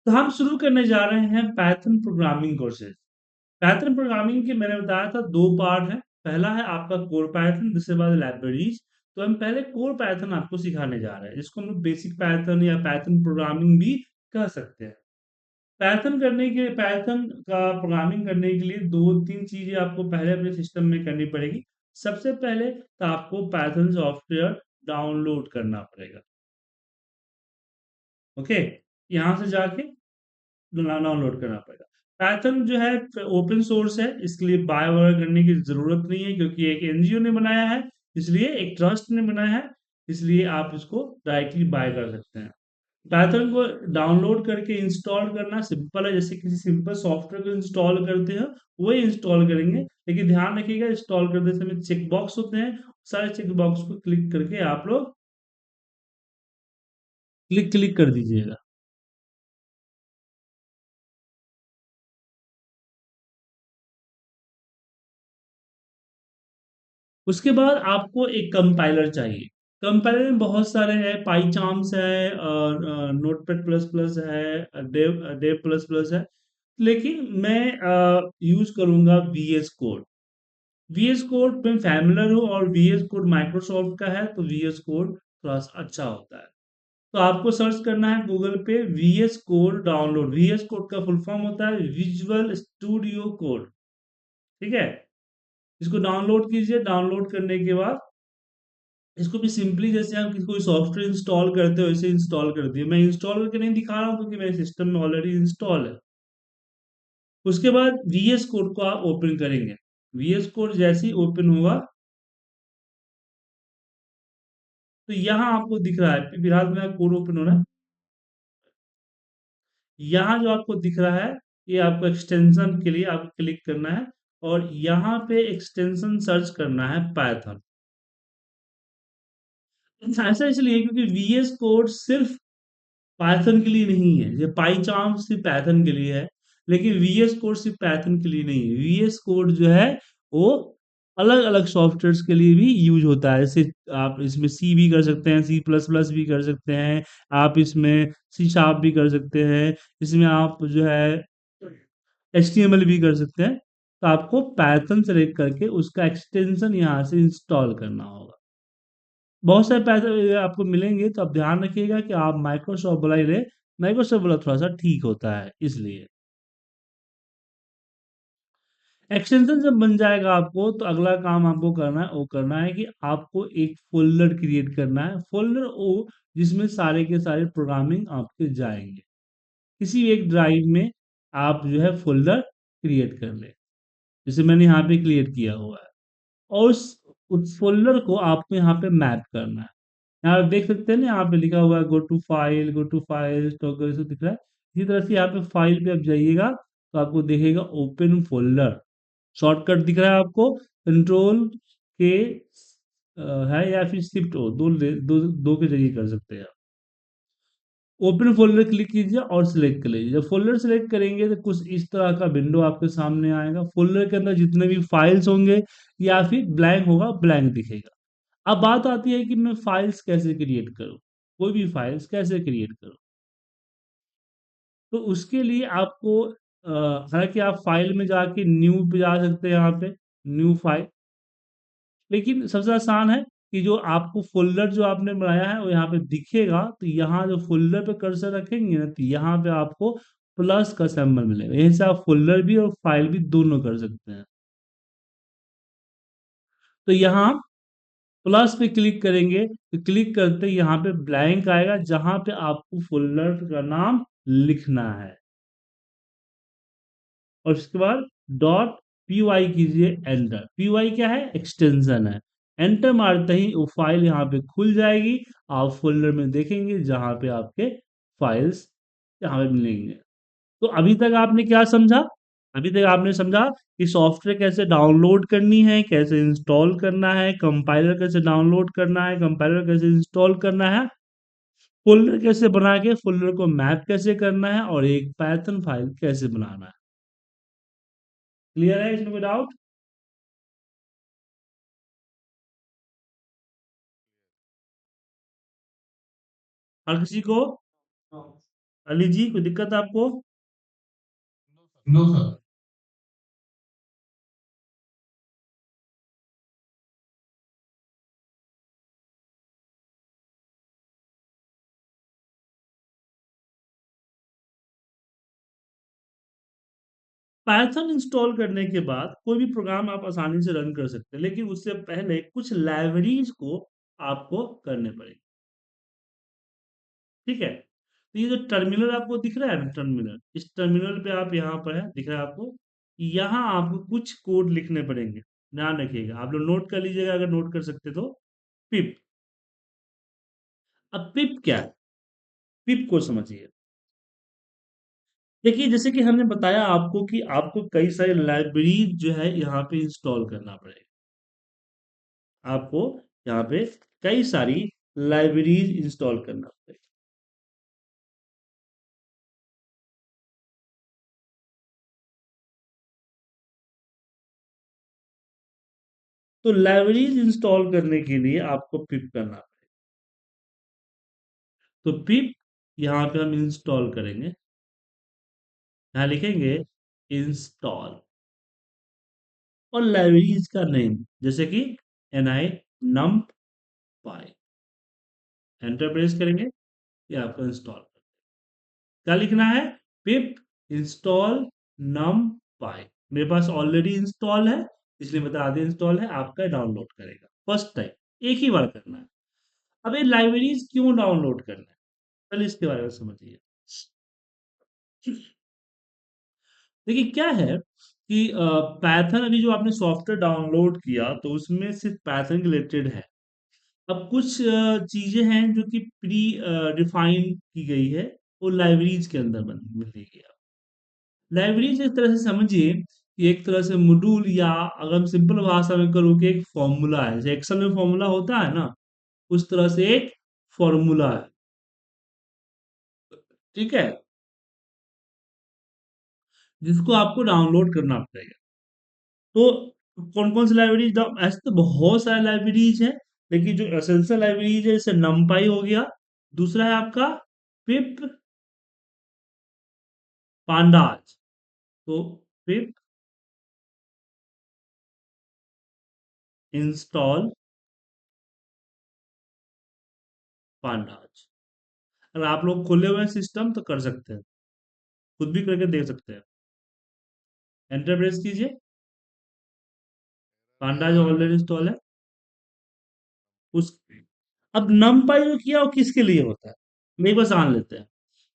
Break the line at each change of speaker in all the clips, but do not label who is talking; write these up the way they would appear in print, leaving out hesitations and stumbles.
तो हम शुरू करने जा रहे हैं Python programming courses. Python programming के मैंने बताया था 2 पार्ट है। पहला है आपका कोर पाइथन, दूसरे बाद लाइब्रेरीज। तो हम पहले कोर पाइथन आपको सिखाने जा रहे हैं, जिसको हम लोग बेसिक पाइथन या पाइथन प्रोग्रामिंग भी कह सकते हैं। पाइथन का प्रोग्रामिंग करने के लिए 2-3 चीजें आपको पहले अपने सिस्टम में करनी पड़ेगी। सबसे पहले तो आपको पाइथन सॉफ्टवेयर डाउनलोड करना पड़ेगा। ओके, यहाँ से जाके डाउनलोड करना पड़ेगा। पाइथन जो है ओपन सोर्स है, इसके लिए बाय वगैरह करने की जरूरत नहीं है, क्योंकि एक एनजीओ ने बनाया है, इसलिए एक ट्रस्ट ने बनाया है, इसलिए आप इसको डायरेक्टली बाय कर सकते हैं। पाइथन को डाउनलोड करके इंस्टॉल करना सिंपल है, जैसे किसी सिंपल सॉफ्टवेयर को इंस्टॉल करते हैं वही इंस्टॉल करेंगे। लेकिन ध्यान रखिएगा, इंस्टॉल करते समय चेक बॉक्स होते हैं, सारे चेक बॉक्स को क्लिक करके आप लोग क्लिक क्लिक कर दीजिएगा। उसके बाद आपको एक कंपाइलर चाहिए। कंपाइलर में बहुत सारे हैं, पाईचार्म्स है और नोटपैड प्लस प्लस है, डेव डेव प्लस प्लस है। लेकिन मैं यूज करूंगा वीएस कोड। वीएस कोड में फैमिलियर हो, और वीएस कोड माइक्रोसॉफ्ट का है, तो वीएस कोड थोड़ा सा अच्छा होता है। तो आपको सर्च करना है गूगल पे VS code download. VS code का फुल फॉर्म होता है विजुअल स्टूडियो कोड। ठीक है, इसको डाउनलोड कीजिए। डाउनलोड करने के बाद इसको भी सिंपली जैसे हम कोई सॉफ्टवेयर इंस्टॉल करते हो वैसे इंस्टॉल कर दिए। मैं इंस्टॉल करके नहीं दिखा रहा हूँ, क्योंकि मेरे सिस्टम में ऑलरेडी इंस्टॉल है। उसके बाद वीएस कोड को आप ओपन करेंगे। वीएस कोड जैसे ही ओपन होगा, तो यहाँ आपको दिख रहा है, फिलहाल मेरा कोड ओपन हो रहा है। यहाँ जो आपको दिख रहा है, ये आपको एक्सटेंशन के लिए आपको क्लिक करना है, और यहाँ पे एक्सटेंशन सर्च करना है पाइथन। ऐसा इसलिए क्योंकि वीएस कोड सिर्फ पाइथन के लिए नहीं है। ये पाईचार्म सिर्फ पाइथन के लिए है, लेकिन वीएस कोड सिर्फ पाइथन के लिए नहीं है। वीएस कोड जो है वो अलग अलग सॉफ्टवेयर्स के लिए भी यूज होता है। जैसे आप इसमें सी भी कर सकते हैं, सी प्लस प्लस भी कर सकते हैं, आप इसमें सी शार्प भी कर सकते हैं, इसमें आप जो है एचटीएमएल भी कर सकते हैं। तो आपको पाइथन सेलेक्ट करके उसका एक्सटेंशन यहाँ से इंस्टॉल करना होगा। बहुत सारे पैसे आपको मिलेंगे, तो आप ध्यान रखिएगा कि आप माइक्रोसॉफ्ट वाला ही ले। माइक्रोसॉफ्ट वाला थोड़ा सा ठीक होता है, इसलिए एक्सटेंशन जब बन जाएगा आपको, तो अगला काम आपको करना है, वो करना है कि आपको एक फोल्डर क्रिएट करना है। फोल्डर वो जिसमें सारे के सारे प्रोग्रामिंग आपके जाएंगे। किसी एक ड्राइव में आप जो है फोल्डर क्रिएट कर ले, जैसे मैंने यहाँ पे क्रिएट किया हुआ है। और उस फोल्डर को आपको यहाँ पे मैप करना है। यहाँ पे देख सकते हैं ना, यहाँ पे लिखा हुआ है गो टू फाइल टॉगल से दिख रहा है। इसी तरह से यहाँ पे फाइल पे आप जाइएगा, तो आपको दिखेगा ओपन फोल्डर। शॉर्टकट दिख रहा है आपको, कंट्रोल के है या फिर शिफ्ट ओ, दो के जरिए कर सकते हैं। ओपन फोल्डर क्लिक कीजिए और सिलेक्ट कर लीजिए। जब फोल्डर सिलेक्ट करेंगे, तो कुछ इस तरह का विंडो आपके सामने आएगा। फोल्डर के अंदर जितने भी फाइल्स होंगे, या फिर ब्लैंक होगा, ब्लैंक दिखेगा। अब बात आती है कि मैं फाइल्स कैसे क्रिएट करूं, कोई भी फाइल्स कैसे क्रिएट करूं। तो उसके लिए आपको हालांकि आप फाइल में जाके न्यू पे जा सकते हैं, यहाँ पे न्यू फाइल। लेकिन सबसे आसान है कि जो आपको फोल्डर जो आपने बनाया है वो यहाँ पे दिखेगा, तो यहाँ जो फोल्डर पे कर्सर रखेंगे ना, तो यहाँ पे आपको प्लस का सिंबल मिलेगा। यहीं से आप फोल्डर भी और फाइल भी दोनों कर सकते हैं। तो यहाँ प्लस पे क्लिक करेंगे, तो क्लिक करते ही यहाँ पे ब्लैंक आएगा, जहां पे आपको फोल्डर का नाम लिखना है। और उसके बाद डॉट पी वाई कीजिए, एंटर। पी वाई क्या है, एक्सटेंशन है। एंटर मारते ही वो फाइल यहाँ पे खुल जाएगी। आप फोल्डर में देखेंगे जहां पे आपके फाइल्स यहाँ पे मिलेंगे। तो अभी तक आपने क्या समझा? अभी तक आपने समझा कि सॉफ्टवेयर कैसे डाउनलोड करनी है, कैसे इंस्टॉल करना है, कंपाइलर कैसे डाउनलोड करना है, कंपाइलर कैसे इंस्टॉल करना है, फोल्डर कैसे बना के फोल्डर को मैप कैसे करना है, और एक पाइथन फाइल कैसे बनाना है। क्लियर है? इसमें कोई डाउट? हर किसी को? अली जी, कोई दिक्कत है आपको?
No sir.
पाइथन इंस्टॉल करने के बाद कोई भी प्रोग्राम आप आसानी से रन कर सकते हैं, लेकिन उससे पहले कुछ लाइब्रेरीज को आपको करने पड़ेंगे। ठीक है? तो ये जो टर्मिनल आपको दिख रहा है ना, टर्मिनल, इस टर्मिनल पे आप यहाँ पर है, दिख रहा है आपको? यहाँ आपको कुछ कोड लिखने पड़ेंगे। ध्यान रखिएगा, आप लोग नोट कर लीजिएगा अगर नोट कर सकते तो। पिप। अब पिप क्या है? पिप को समझिए। देखिए, जैसे कि हमने बताया आपको कि आपको कई सारी लाइब्रेरी जो है यहाँ पे इंस्टॉल करना पड़ेगा। आपको यहाँ पे कई सारी लाइब्रेरीज इंस्टॉल करना पड़ेगा। तो लाइब्रेरीज इंस्टॉल करने के लिए आपको पिप करना पड़ेगा। तो पिप यहाँ पे हम इंस्टॉल करेंगे। यहाँ लिखेंगे इंस्टॉल और लाइब्रेरीज का नेम, जैसे कि ni num py। Enter press करेंगे, ये आपका इंस्टॉल। क्या लिखना है? पिप इंस्टॉल नम पाई। मेरे पास ऑलरेडी इंस्टॉल है, इसलिए बता दें इंस्टॉल है, आपका डाउनलोड करेगा फर्स्ट टाइम, एक ही बार करना है। अब ये लाइब्रेरीज क्यों डाउनलोड करना है, पहले इसके बारे में समझिए। देखिए क्या है कि पैथन, अभी जो आपने सॉफ्टवेयर डाउनलोड किया तो उसमें सिर्फ पैथन रिलेटेड है। अब कुछ चीजें हैं जो कि प्री डिफाइन की गई है, वो लाइब्रेरीज के अंदर मिलेगी। लाइब्रेरीज इस तरह से समझिए कि एक तरह से मॉड्यूल, या अगर हम सिंपल भाषा में करूँ कि एक फॉर्मूला है, जैसे एक्सेल में फॉर्मूला होता है ना, उस तरह से एक फॉर्मूला है। ठीक है? जिसको आपको डाउनलोड करना पड़ेगा। तो कौन कौन सी लाइब्रेरीज? ऐसे तो बहुत सारी लाइब्रेरीज है, लेकिन जो एसेंशियल लाइब्रेरीज है, जैसे नमपाई हो गया, दूसरा है आपका पिप पांडाज। तो पिप इंस्टॉल पांडाज। अगर आप लोग खोले हुए हैं सिस्टम तो कर सकते हैं, खुद भी करके देख सकते हैं। एंटर प्रेस कीजिए। पांडा जो ऑलरेडी इंस्टॉल है उस, अब नमपाई जो किया वो किसके लिए होता है, हम एक बार जान लेते हैं।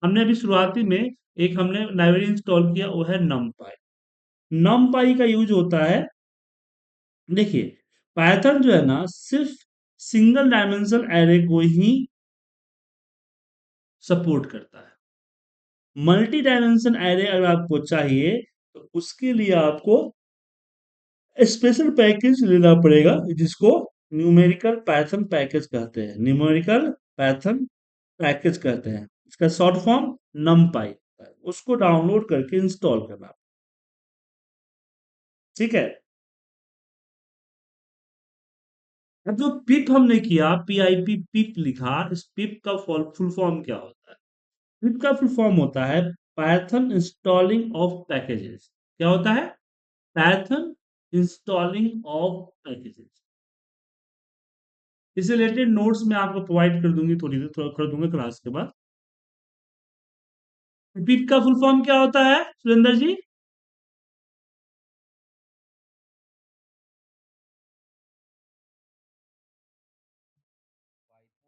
हमने अभी शुरुआती में एक हमने लाइब्रेरी इंस्टॉल किया, वो है नमपाई। नमपाई का यूज होता है, देखिए, पाइथन जो है ना सिर्फ सिंगल डायमेंशनल एरे को ही सपोर्ट करता है। मल्टी डायमेंशन एरे अगर आपको चाहिए तो उसके लिए आपको स्पेशल पैकेज लेना पड़ेगा, जिसको न्यूमेरिकल पैथन पैकेज कहते हैं। न्यूमेरिकल पैथन पैकेज कहते हैं, इसका शॉर्ट फॉर्म नमपाई। उसको डाउनलोड करके इंस्टॉल करना। ठीक है? अब जो पिप हमने किया, PIP पिप लिखा, इस पिप का फुल फॉर्म क्या होता है? पिप का फुल फॉर्म होता है पाइथन इंस्टॉलिंग ऑफ पैकेजेस। क्या होता है? Python installing of packages. इससे रिलेटेड नोट्स मैं आपको प्रोवाइड कर दूंगी, थोड़ी देर थोड़ा कर दूंगा क्लास के बाद। पिप का फुल फॉर्म क्या होता है Surendra ji?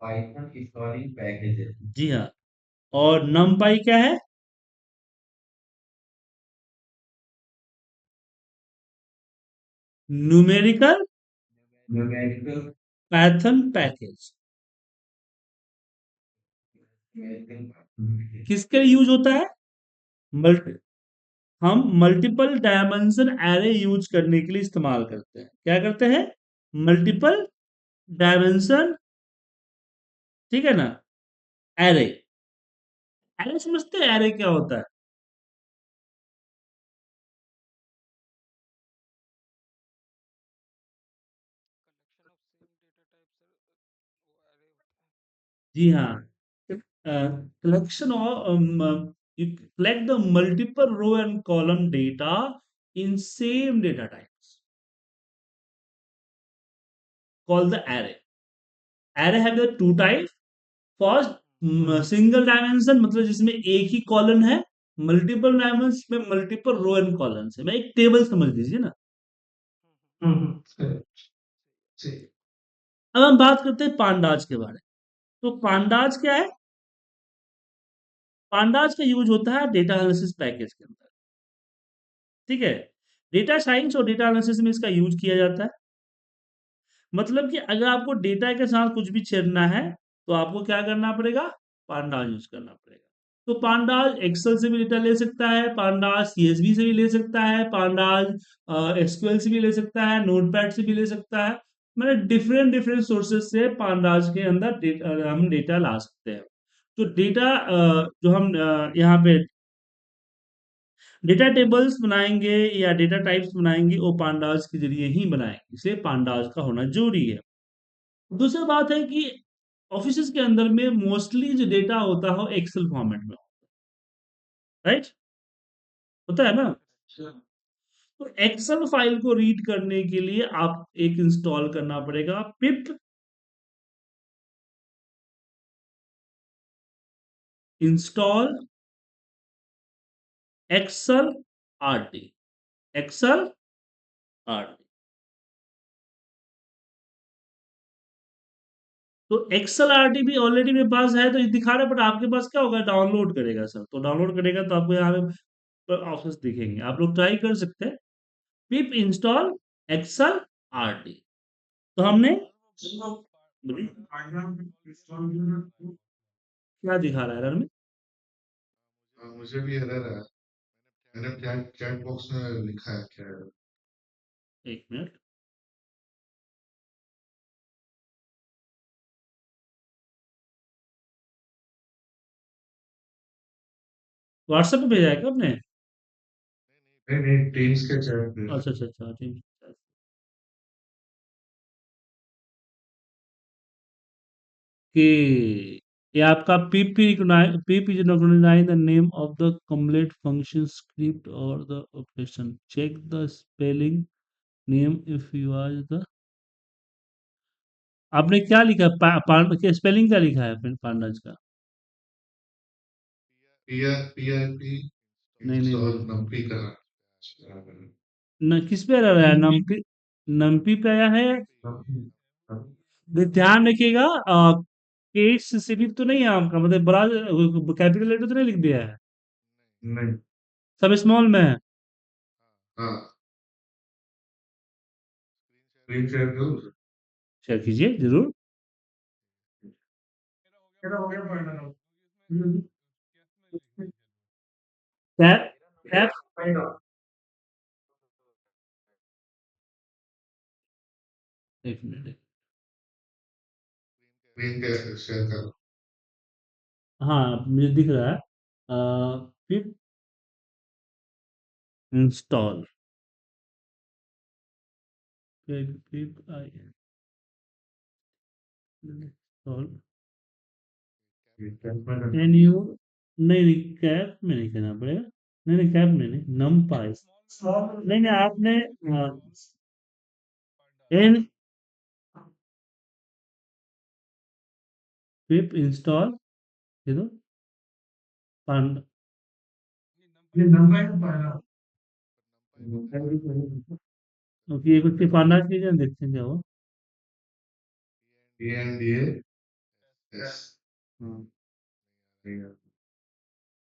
Python installing packages.
जी हाँ। और नमपाई क्या है? Numerical
numerical
Python package.
Package.
किसके लिए यूज होता है? मल्टी, हम मल्टीपल डायमेंशन एरे यूज करने के लिए इस्तेमाल करते हैं। क्या करते हैं? मल्टीपल डायमेंशन, ठीक है ना, एरे। एरे समझते हैं, एरे क्या होता है? जी हाँ। collection of you collect the multiple row and column data in same data types called the array. Array have the two types. First single dimension मतलब जिसमें एक ही कॉलम है, मल्टीपल डायमेंशन में मल्टीपल रो एंड कॉलम्स है, मैं एक table समझ लीजिए ना। अब हम बात करते हैं पांडाज के बारे में। तो पांडाज क्या है? पांडाज का यूज होता है डेटा एनालिसिस पैकेज के अंदर। ठीक है, डेटा साइंस और डेटा एनालिसिस में इसका यूज किया जाता है। मतलब कि अगर आपको डेटा के साथ कुछ भी छेड़ना है तो आपको क्या करना पड़ेगा? पांडाज यूज करना पड़ेगा। तो पांडाज एक्सेल से भी डेटा ले सकता है, पांडाज सीएसवी से भी ले सकता है, पांडाज एसक्यूएल से भी ले सकता है, नोटपैड से भी ले सकता है। मतलब डिफरेंट डिफरेंट सोर्सेज से पांडाज के अंदर हम डेटा ला सकते हैं। तो डेटा जो हम यहाँ पे डेटा टेबल्स बनाएंगे या डेटा टाइप्स बनाएंगे वो पांडाज के जरिए ही बनाएंगे, इसलिए पांडाज का होना जरूरी है। दूसरी बात है कि ऑफिस के अंदर में मोस्टली जो डेटा होता है एक्सेल फॉर्मेट में, राइट? होता है ना? तो एक्सेल फाइल को रीड करने के लिए आप एक इंस्टॉल करना पड़ेगा pip install excel RT. Excel RT. तो एक्सेल आरटी भी ऑलरेडी मेरे पास है तो ये दिखा रहा है, बट आपके पास क्या होगा? डाउनलोड करेगा सर, तो डाउनलोड करेगा तो आपको यहाँ पे ऑप्शंस दिखेंगे, आप लोग ट्राई कर सकते हैं। Pip install excel RT. तो हमने क्या दिखा रहा है एरर में?
मुझे भी एरर है। मैंने चैट चैट बॉक्स में लिखा है क्या है?
एक मिनट। व्हाट्सएप पे भेजा है क्या आपने?
नहीं नहीं, टीम्स के चैट पे।
अच्छा अच्छा अच्छा, ठीक है। कि ये आपका pip is recognize the name of the complete function script और the operation, check the spelling name if you are the. आपने क्या लिखा है? क्या स्पेलिंग क्या लिखा है पांडाज का?
पीआईपी
नहीं नहीं
इंस्टॉल
नहीं,
नंपी का।
न किस पे रह रहा है? नमपी? नमपी पे आया है? ध्यान रखिएगा, केस सिर्फ तो नहीं है आपका, मतलब बड़ा कैपिटल लेटर तो नहीं लिख दिया है?
नहीं।
सब स्मॉल में है?
हाँ, स्क्रीन शेयर करूँ?
शेयर कीजिए जरूर।
मेरा हो गया पढ़ना।
कैप कैप एक मिनट।
स्क्रीन के शेयर करो।
हाँ मुझे दिख रहा है। पिप install pip I install can you. नहीं नहीं, कैप में नहीं करना पड़ेगा। नहीं नहीं, कैप में नहीं, नम पाई। नहीं नहीं, आपने एन पिप इंस्टॉल ये दो पांड।
ये नंबर है पढ़ना।
ओके, ये कुछ पांडा कीजिए, देखते हैं क्या हुआ।
ANDA S.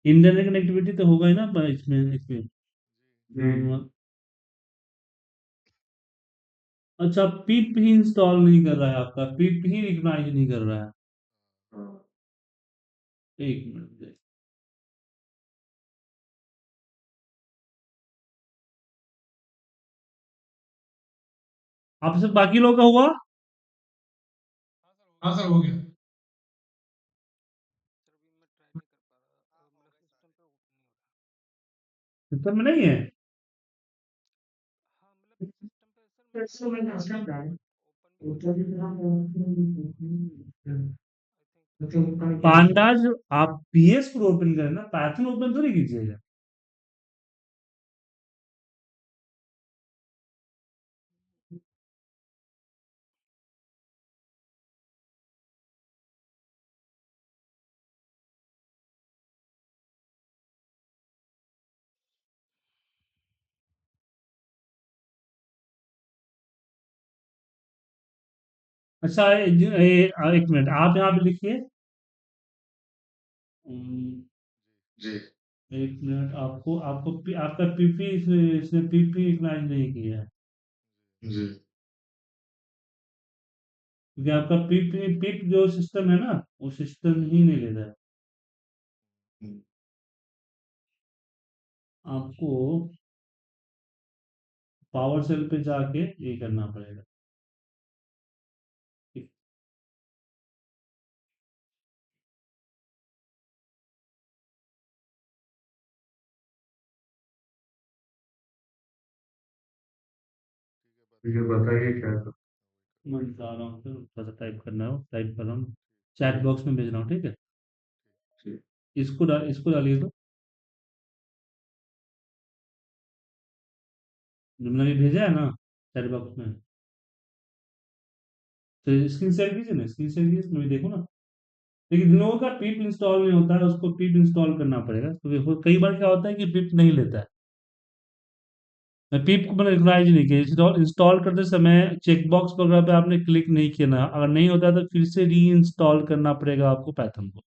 इंटरनेट कनेक्टिविटी तो होगा ही ना इसमें इसमें। अ, अच्छा, पिप ही इंस्टॉल नहीं कर रहा है आपका, पिप ही रिकॉग्नाइज नहीं कर रहा है। एक मिनट। आप सब बाकी लोग का हुआ?
हाँ सर, हो गया।
सिस्टम में नहीं है? पांडाज, आप पीएस पर ओपन करें ना, पाइथन ओपन थोड़ी कीजिएगा। अच्छा, एक मिनट, आप यहाँ पे लिखिए। हम्म,
जी
एक मिनट, आपको आपको आपका पीपी, इसने पीपी इग्नाइट नहीं किया है,
जी
क्योंकि आपका पीपी पिप जो सिस्टम है ना, वो सिस्टम ही नहीं ले रहा है। आपको पावर सेल पे जाके ये करना पड़ेगा। ठीक।
ठीक है, बताइए क्या कर।
मैं बता रहा हूँ, फिर थोड़ा सा टाइप करना हो, टाइप कर रहा हूँ, चैट बॉक्स में भेज रहा हूँ, ठीक है।
ठीक
इसको डालिए तो, जो मैंने अभी भेजा है ना चैट बॉक्स में, तो स्क्रीन शेयर कीजिए ना, स्क्रीन शेयर कीजिए, इसमें भी देखो ना। लेकिन जिन लोगों का पिप इंस्टॉल नहीं होता है, उसको पिप इंस्टॉल करना पड़ेगा, क्योंकि कई बार क्या होता है कि पिप नहीं लेता है। मैं पिप को मैंने रिकॉग्नाइज नहीं किया, इंस्टॉल इंस्टॉल करते समय चेकबॉक्स वगैरह पे आपने क्लिक नहीं किया ना, अगर नहीं होता तो फिर से री इंस्टॉल करना पड़ेगा आपको पाइथन को।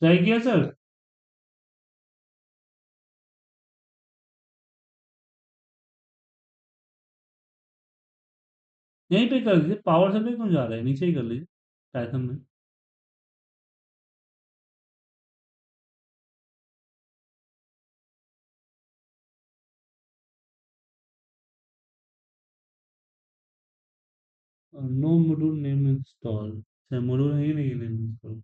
ट्राई किया सर? यहीं पे कर लीजिए, पावर से पे क्यों जा रहा है, नीचे ही कर लीजिए पाइथन में। नो मॉड्यूल नेम इंस्टॉल, अच्छा मॉड्यूल है ही नहीं नेम इंस्टॉल।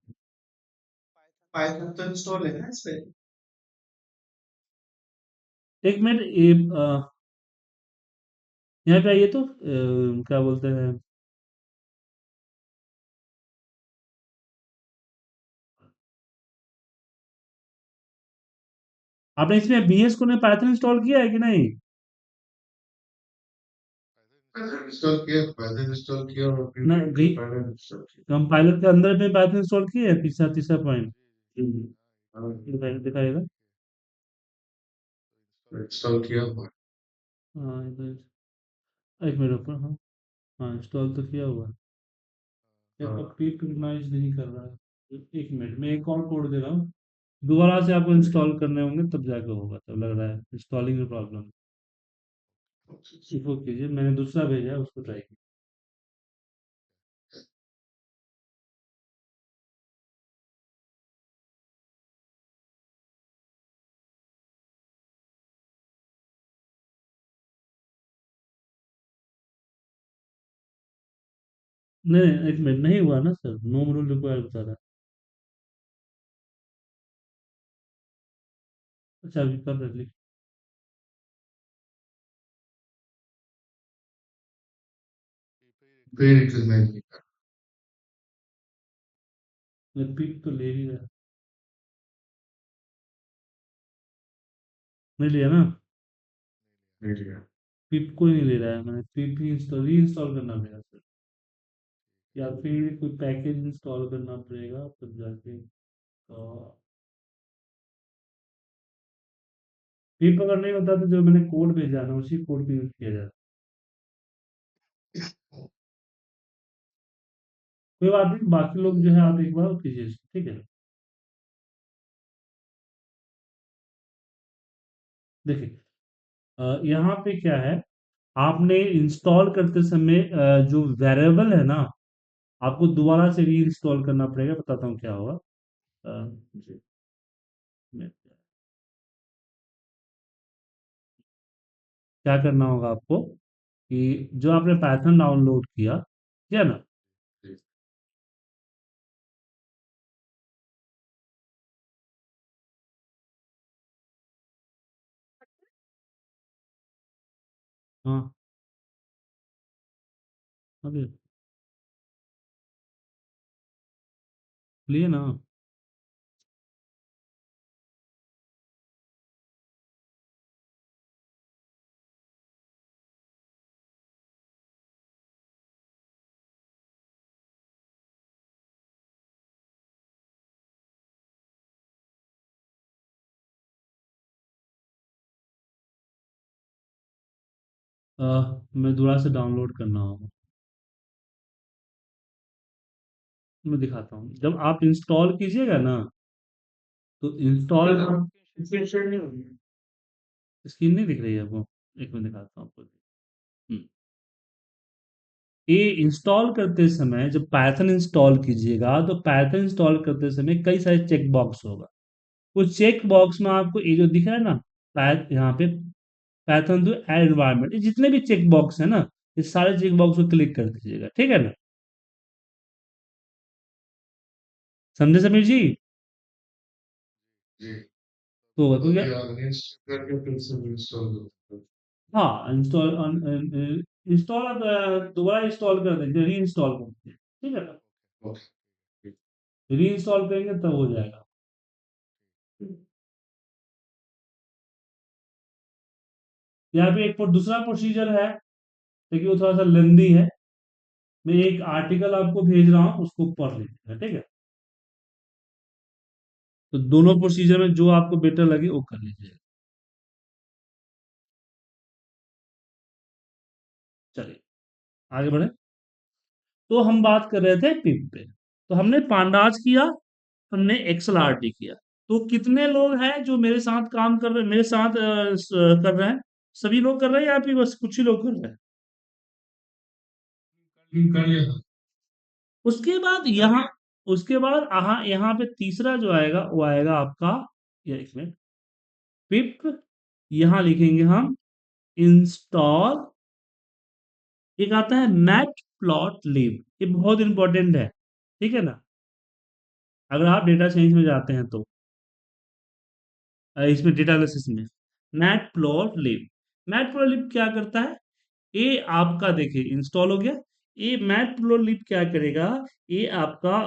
पाइथन तो इंस्टॉल है ना इस पे।
एक मिनट, ये यहाँ पे आइए तो, क्या बोलते हैं, आपने इसमें बीएस को ने पाइथन इंस्टॉल किया है कि नहीं?
पाइथन इंस्टॉल किया और फिर
ना,
पाइथन इंस्टॉल किया।
कंपाइलर के अंदर पे पाइथन इंस्टॉल किया है, तीसरा तीसरा पॉइंट
हाँ,
दिखाएगा।
इंस्टॉल किया हुआ
हाँ, एक मिनट ऊपर, हाँ। हाँ, इंस्टॉल तो किया हुआ है।
है।
ये
हाँ,
पप्पी रिकॉग्नाइज नहीं कर रहा है। एक मिनट, मैं एक और कोड दे रहा हूँ, दोबारा से आपको इंस्टॉल करने होंगे, तब जाके होगा, तब लग रहा है इंस्टॉलिंग में प्रॉब्लम। इसको कीजिए, मैंने दूसरा भेजा है, उसको ट्राई कीजिए। नहीं नहीं, एक मिनट, नहीं हुआ ना सर, नो मॉड्यूल रिक्वायर्ड बता रहा है। अच्छा, अभी कर रहे लिख,
फिर रिकॉग्नाइज नहीं कर।
पिक तो ले ही रहा है, नहीं लिया ना,
नहीं लिया।
पिप को ही नहीं ले रहा है, मैंने पिप ही इंस्टॉल री इंस्टॉल करना पड़ेगा सर, या फिर कोई पैकेज इंस्टॉल करना पड़ेगा तब जाके। तो पिप अगर नहीं होता तो जो मैंने कोड भेजा है ना, उसी कोड को यूज किया जाता। कोई बात नहीं, बाकी लोग जो है आप एक बार कीजिए इसको, ठीक है। देखिए, यहाँ पे क्या है, आपने इंस्टॉल करते समय जो वेरिएबल है ना, आपको दोबारा से री इंस्टॉल करना पड़ेगा, बताता हूँ क्या होगा। जी, क्या करना होगा आपको, कि जो आपने पाइथन डाउनलोड किया ना,
जी
हाँ, अभी लिए ना। मैं दोबारा से डाउनलोड करना होगा। मैं दिखाता हूँ, जब आप इंस्टॉल कीजिएगा ना, तो इंस्टॉल स्क्रीन नहीं दिख रही है आपको? एक मिनट दिखाता हूँ आपको। ये इंस्टॉल करते समय जब पाइथन इंस्टॉल कीजिएगा, तो पाइथन इंस्टॉल करते समय कई सारे चेक बॉक्स होगा। उस चेक बॉक्स में आपको ये जो दिख रहा है ना, यहाँ पे पाइथन टू एड एनवायरनमेंट, ये जितने भी चेक बॉक्स है ना, ये सारे चेक बॉक्स को क्लिक कर दीजिएगा, ठीक है ना? समझे समीर जी?
जी।
तो
तो
क्योंकि
अभी अनइंस्टॉल करके फिर से इंस्टॉल करो।
हाँ, इंस्टॉल आप दोबारा इंस्टॉल कर देंगे, री इंस्टॉल कर देंगे, ठीक है ना?
ओके।
री इंस्टॉल करेंगे तब हो जाएगा। यहाँ पे एक दूसरा प्रोसीजर है, लेकिन वो थोड़ा सा लेंदी है। मैं एक आर्टिकल आपको भेज रहा हूँ, उसको पढ़ लीजिएगा, ठीक है? तो दोनों प्रोसीजर में जो आपको बेटर लगे वो कर लीजिएगा। चलिए आगे बढ़े। तो हम बात कर रहे थे पिप पे। तो हमने पांडाज किया, हमने एक्सएलआरटी किया। तो कितने लोग हैं जो मेरे साथ काम कर रहे, मेरे साथ कर रहे हैं? सभी लोग कर रहे हैं या फिर बस कुछ ही लोग कर रहे हैं?
कर लिया था।
उसके बाद यहाँ, उसके बाद यहाँ पे तीसरा जो आएगा वो आएगा आपका, ये एक मिनट, पिप, यहाँ लिखेंगे हम इंस्टॉल। एक आता है मैट प्लॉट लिब, ये बहुत इंपॉर्टेंट है, ठीक है ना? अगर आप डेटा साइंस में जाते हैं तो इसमें डेटा एनालिसिस में, मैट प्लॉट लिब। मैट प्लॉट लिब क्या करता है? ये आपका देखिए इंस्टॉल हो गया। ये मैट प्लॉट लिब क्या करेगा? ये आपका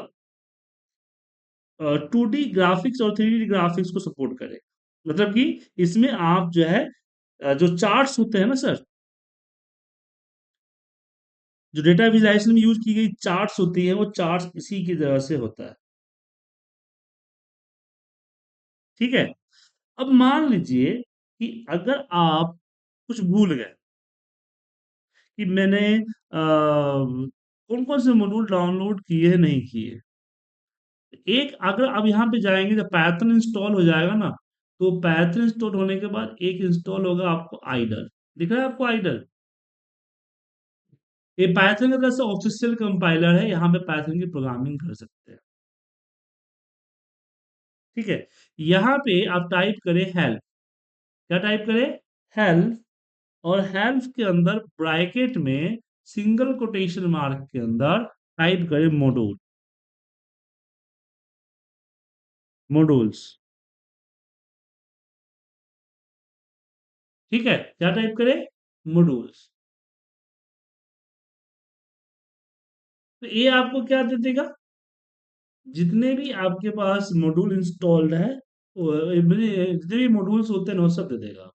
2D ग्राफिक्स और 3D ग्राफिक्स को सपोर्ट करेगा। मतलब कि इसमें आप जो है जो चार्ट्स होते हैं ना सर, जो डेटा विजुलाइजेशन में यूज की गई चार्ट्स होती है, वो चार्ट्स इसी की तरह से होता है, ठीक है? अब मान लीजिए कि अगर आप कुछ भूल गए कि मैंने कौन कौन से मॉड्यूल डाउनलोड किए नहीं किए, एक अगर अब यहाँ पे जाएंगे जब पाइथन इंस्टॉल हो जाएगा ना, तो पाइथन इंस्टॉल होने के बाद एक इंस्टॉल होगा आपको आइडल। दिख रहा है आपको आइडल? ये पाइथन का तरफ से ऑफिशियल कंपाइलर है, यहाँ पे पाइथन की प्रोग्रामिंग कर सकते हैं, ठीक है? यहाँ पे आप टाइप करें हेल्प। क्या टाइप करें? हेल्प। और हेल्प के अंदर ब्रैकेट में सिंगल कोटेशन मार्क के अंदर टाइप करें मॉड्यूल, मॉड्यूल्स, ठीक है? क्या टाइप करें? मॉड्यूल्स। तो ये आपको क्या दे देगा? जितने भी आपके पास मॉड्यूल इंस्टॉल्ड है, जितने भी मॉड्यूल्स होते हैं ना, वो सब दे देगा।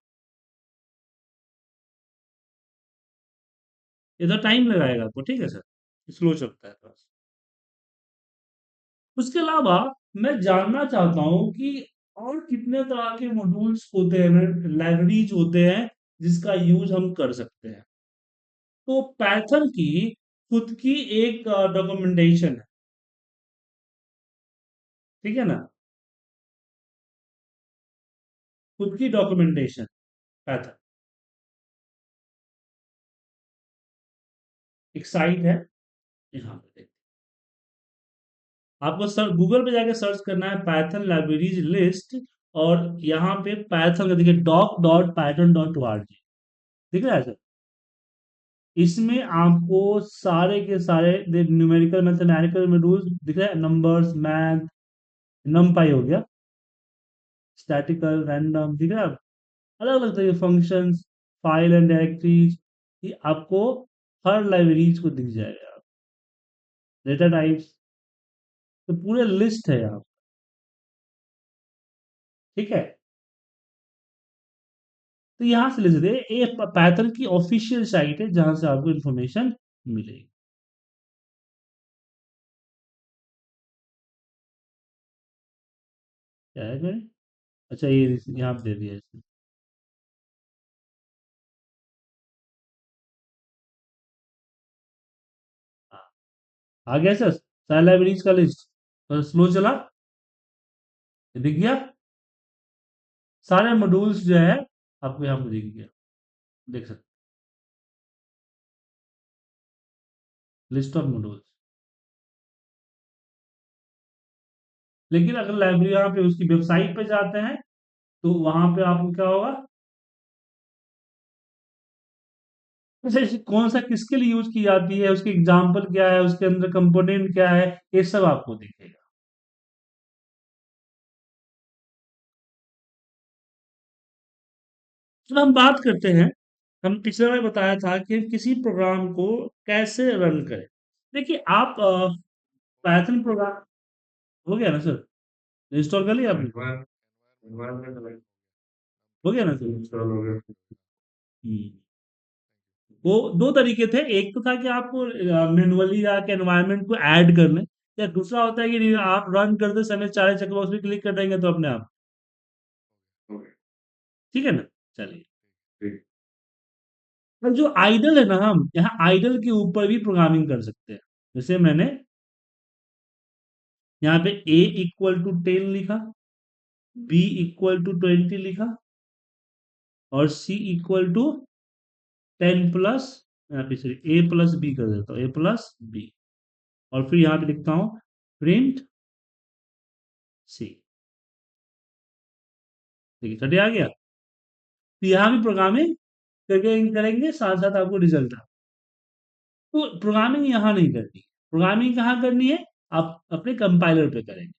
इधर टाइम लगाएगा आपको, ठीक है सर? स्लो चलता है बस। उसके अलावा मैं जानना चाहता हूँ कि और कितने तरह के मॉड्यूल्स होते हैं, लाइब्रेरीज होते हैं जिसका यूज हम कर सकते हैं। तो पाइथन की खुद की एक डॉक्यूमेंटेशन है, ठीक है ना? खुद की डॉक्यूमेंटेशन पाइथन, एक साइट है, यहाँ पे देखिए। आपको सर गूगल पे जाके सर्च करना है पाइथन लाइब्रेरीज लिस्ट, और यहाँ पे पाइथन का देखिए doc.python.org, दिख रहा है सर? इसमें आपको सारे के सारे न्यूमेरिकल मैथमेटिकल में रूल्स दिख रहे हैं, नंबर्स, मैथ, नमपाई हो गया, स्टैटिकल, रैंडम, दिख रहा है? अलग अलग तरह के फंक्शंस, फाइल एंड डायरेक्टरीज, कि आपको हर लाइब्रेरीज को दिख जाएगा, डेटा टाइप्स, तो पूरे लिस्ट है यहाँ, ठीक है। तो यहाँ से ले सकते हैं, ये पाइथन की ऑफिशियल साइट है जहां से आपको इन्फॉर्मेशन मिलेगी। क्या है करें, अच्छा ये यहाँ पे दे दिया इसने। हाँ, आ गया सर सारी लाइब्रेरीज का लिस्ट, तो स्लो चला, ये दिख गया, सारे मॉड्यूल्स जो है आपको यहाँ पे दिख गया, देख सकते, लिस्ट ऑफ मॉड्यूल्स। लेकिन अगर लाइब्रेरी यहाँ पे उसकी वेबसाइट पे जाते हैं तो वहां पे आपको क्या होगा, जैसे कौन सा किसके लिए यूज की जाती है, उसकी एग्जाम्पल क्या है, उसके अंदर कंपोनेंट क्या है, ये सब आपको दिखेगा। तो हम बात करते हैं, हम पिछले बार बताया था कि किसी प्रोग्राम को कैसे रन करें। देखिए आप पाइथन प्रोग्राम हो गया ना सर, इंस्टॉल कर लिया आपने,
एनवायरमेंट
हो गया ना सर।
इंस्टॉल हो गया।
हम्म, वो दो तरीके थे, एक तो था कि आपको मैनुअली जाके एनवायरनमेंट को ऐड कर लें, या दूसरा होता है कि आप रन करते समय चाहे चेकबॉक्स पे क्लिक कर देंगे तो अपने आप, ठीक है ना। चलिए,
ठीक।
अब जो आइडल है ना, हम यहाँ आइडल के ऊपर भी प्रोग्रामिंग कर सकते हैं। जैसे मैंने यहाँ पे a इक्वल टू 10 लिखा, b इक्वल टू 20 लिखा, और c इक्वल टू 10 प्लस, यहाँ पे सॉरी a प्लस b कर देता हूँ, a प्लस b, और फिर यहाँ पे लिखता हूँ प्रिंट c। देखिए छठे आ गया, तो यहाँ भी प्रोग्रामिंग करके करेंगे, साथ साथ आपको रिजल्ट आ, तो प्रोग्रामिंग यहाँ नहीं करनी, प्रोग्रामिंग कहाँ करनी है, आप अपने कंपाइलर पे करेंगे,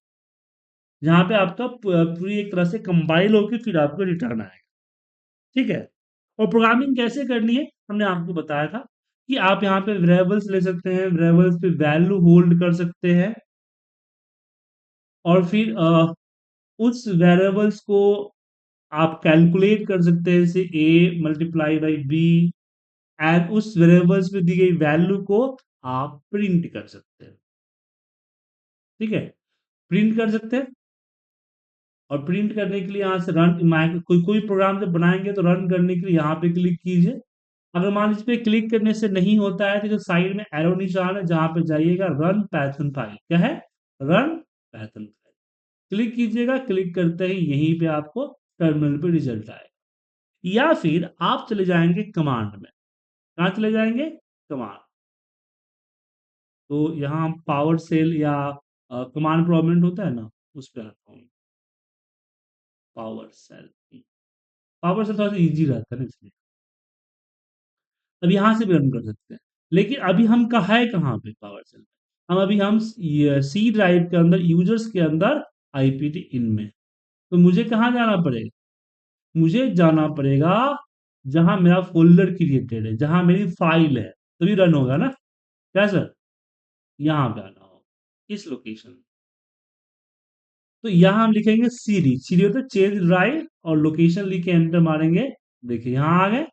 जहाँ पे आपका पूरी एक तरह से कंपाइल होकर फिर आपको रिटर्न आएगा, ठीक है। और प्रोग्रामिंग कैसे करनी है हमने आपको बताया था, कि आप यहाँ पे वेरिएबल्स ले सकते हैं, वेरिएबल्स पे वैल्यू होल्ड कर सकते हैं, और फिर उस वेरिएबल्स को आप कैलकुलेट कर सकते हैं, जैसे a multiply by B, and उस वेरिएबल्स पे दी गई वैल्यू को आप प्रिंट कर सकते हैं, ठीक है, प्रिंट कर सकते हैं। और प्रिंट करने के लिए यहाँ से रन, कोई कोई प्रोग्राम जब बनाएंगे तो रन करने के लिए यहाँ पे क्लिक कीजिए। अगर मान लीजिए इस पे क्लिक करने से नहीं होता है तो जो साइड में एरो निशान है जहां पे जाइएगा, रन पैथन फाइल, क्या है, रन पैथन फाइल, क्लिक कीजिएगा, क्लिक करते ही यहीं पे आपको टर्मिनल पे रिजल्ट आएगा। या फिर आप चले जाएंगे कमांड में, कहाँ चले जाएंगे, कमांड, तो यहाँ पावर सेल या कमांड प्रॉम्प्ट होता है ना, उस पर आता हूँ, पावर सेल, पावर सेल थोड़ा सा इजी रहता है ना इसलिए, अब यहाँ से भी रन कर सकते हैं। लेकिन अभी हम कहा है कहाँ पे पावर सेल में, हम सी ड्राइव के अंदर, यूजर्स के अंदर, आईपीटी इन में, तो मुझे कहाँ जाना पड़ेगा, मुझे जाना पड़ेगा जहां मेरा फोल्डर क्रिएटेड है, जहां मेरी फाइल है, तभी रन होगा ना, क्या सर, यहाँ पे आना होगा, इस लोकेशन। तो यहाँ हम लिखेंगे सीडी, सीडी होता है चेंज ड्राइव, और लोकेशन लिख के एंटर मारेंगे, देखिए यहाँ आ गए।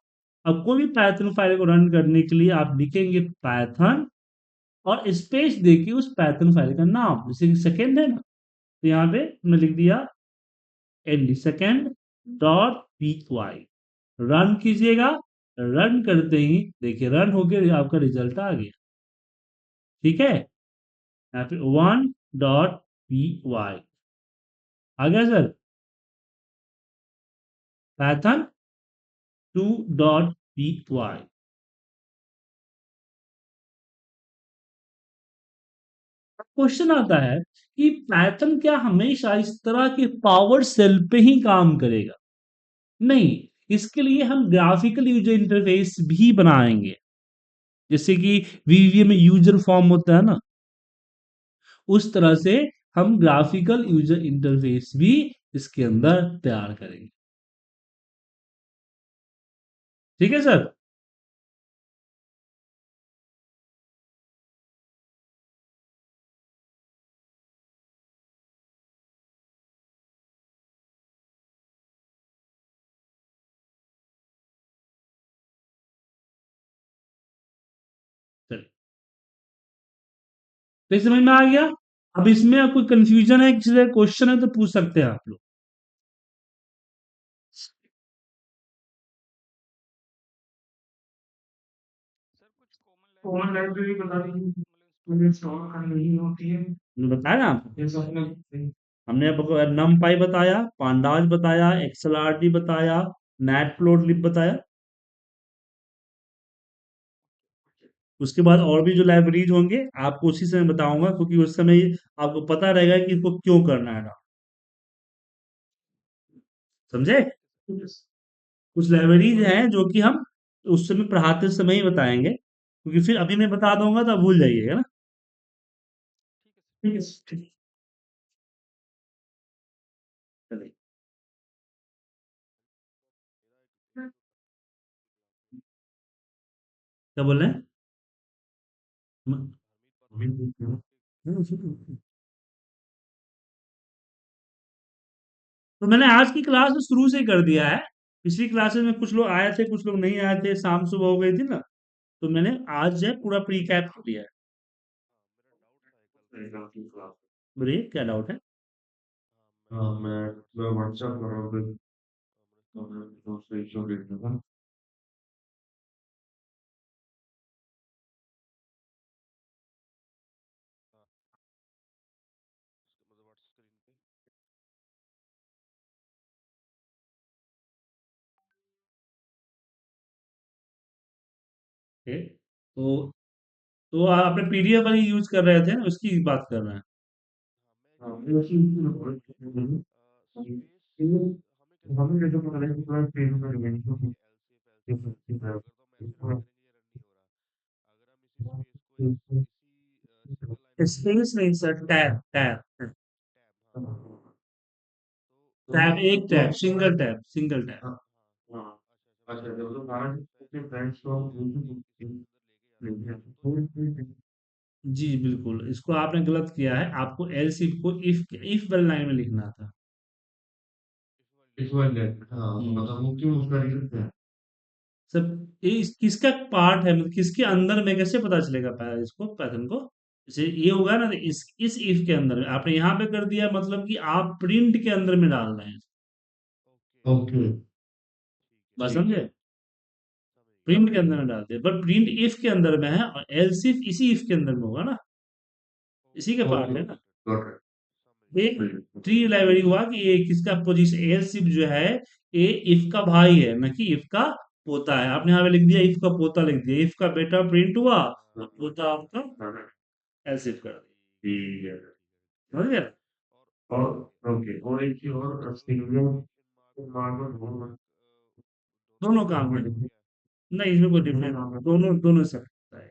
अब कोई भी पाइथन फाइल को रन करने के लिए आप लिखेंगे पाइथन, और स्पेस देखिए उस पाइथन फाइल का नाम, जैसे कि सेकेंड है ना, तो यहाँ पे मैं लिख दिया ND second dot P Y, run कीजिएगा, रन करते ही देखिए रन हो गया, आपका रिजल्ट आ गया, ठीक है। यहाँ पे 1.py आ गया सर, पाइथन 2.py। क्वेश्चन आता है कि पाइथन क्या हमेशा इस तरह के पावर सेल पे ही काम करेगा, नहीं, इसके लिए हम ग्राफिकल यूजर इंटरफेस भी बनाएंगे, जैसे कि वीवीए में यूजर फॉर्म होता है ना, उस तरह से हम ग्राफिकल यूजर इंटरफेस भी इसके अंदर तैयार करेंगे, ठीक है सर। तो इस समझ में आ गया। अब इसमें आप कोई कंफ्यूजन है, किसी से क्वेश्चन है तो पूछ सकते हैं आप लोग। कॉमन लाइब्रेरी बता दीजिए, मुझे इंस्टॉल करनी ही होती है। मैंने बताया ना आपको, हमने आपको नमपाई बताया, पांडाज बताया, एक्सएलआरटी बताया, मैटप्लोटलिब बताया। उसके बाद और भी जो लाइब्रेरीज होंगे आपको उसी समय बताऊंगा, क्योंकि उस समय आपको पता रहेगा कि इसको क्यों करना है। समझे? कुछ लाइब्रेरीज हैं जो कि हम उस समय पढ़ाते समय ही बताएंगे, क्योंकि फिर अभी मैं बता दूंगा तो आप भूल जाइएगा ना। ठीक है, ठीक है, चलिए। क्या बोल रहे हैं? तो मैंने आज की क्लास शुरू से ही कर दिया है। पिछली क्लासेस में कुछ लोग आए थे, कुछ लोग नहीं आए थे, शाम सुबह हो गई थी ना, तो मैंने आज जो है पूरा प्री कैप कर दिया है। बोलिए क्या डाउट है? हाँ, मैं व्हाट्सएप कर रहा हूँ, तो मैं दोस्त से इशू देख लूंगा। ओके, तो आपने पीडीएफ वाली यूज कर रहे थे ना, उसकी बात कर रहे हैं। हाँ, ये उसी उसी में बोल रहे हैं। हमें ये जो पता है कि पूरा पेज में रिमेनिंग को स्पेस नहीं सर, टैब टैब टैब, एक tab, single tab, single tab. हाँ, हाँ। अच्छा, जब तो सारा अपने फ्रेंड्स को जी बिल्कुल, इसको आपने गलत किया है। आपको एल्स इफ को इफ वाली लाइन में लिखना था। इस वाले, हाँ, मतलब वो क्यों उसका रीजन क्या है? सब ये किसका पार्ट है, मतलब किसके अंदर में कैसे पता चलेगा इसको पैटर्न को? जैसे ये होगा ना, तो इस इफ के अंदर में आपने यहाँ पे कर दिया, मतलब कि आप प्रिंट के अंदर में डाल रहे हैं। ओके, बात समझे? प्रिंट के अंदर में डालते हैं, पर प्रिंट इफ के अंदर में है और एल्स इफ इसी इफ के अंदर में होगा ना, इसी के पार्ट है ना। एक ट्री लाइब्रेरी हुआ कि ये किसका पोजीशन, एल्स इफ जो है ये इफ का भाई है, न कि इफ का पोता है। आपने यहाँ पे लिख दिया इफ का पोता, लिख दिया इफ का बेटा प्रिंट हुआ और पोता आपका एल्स इफ कर दिया। ठीक है, समझ गया? और ओके, और एक चीज और, सिंगल नॉर्मल दोनों काम है। नहीं, इसमें कोई डिफरेंस, दोनों दोनों से सकता है।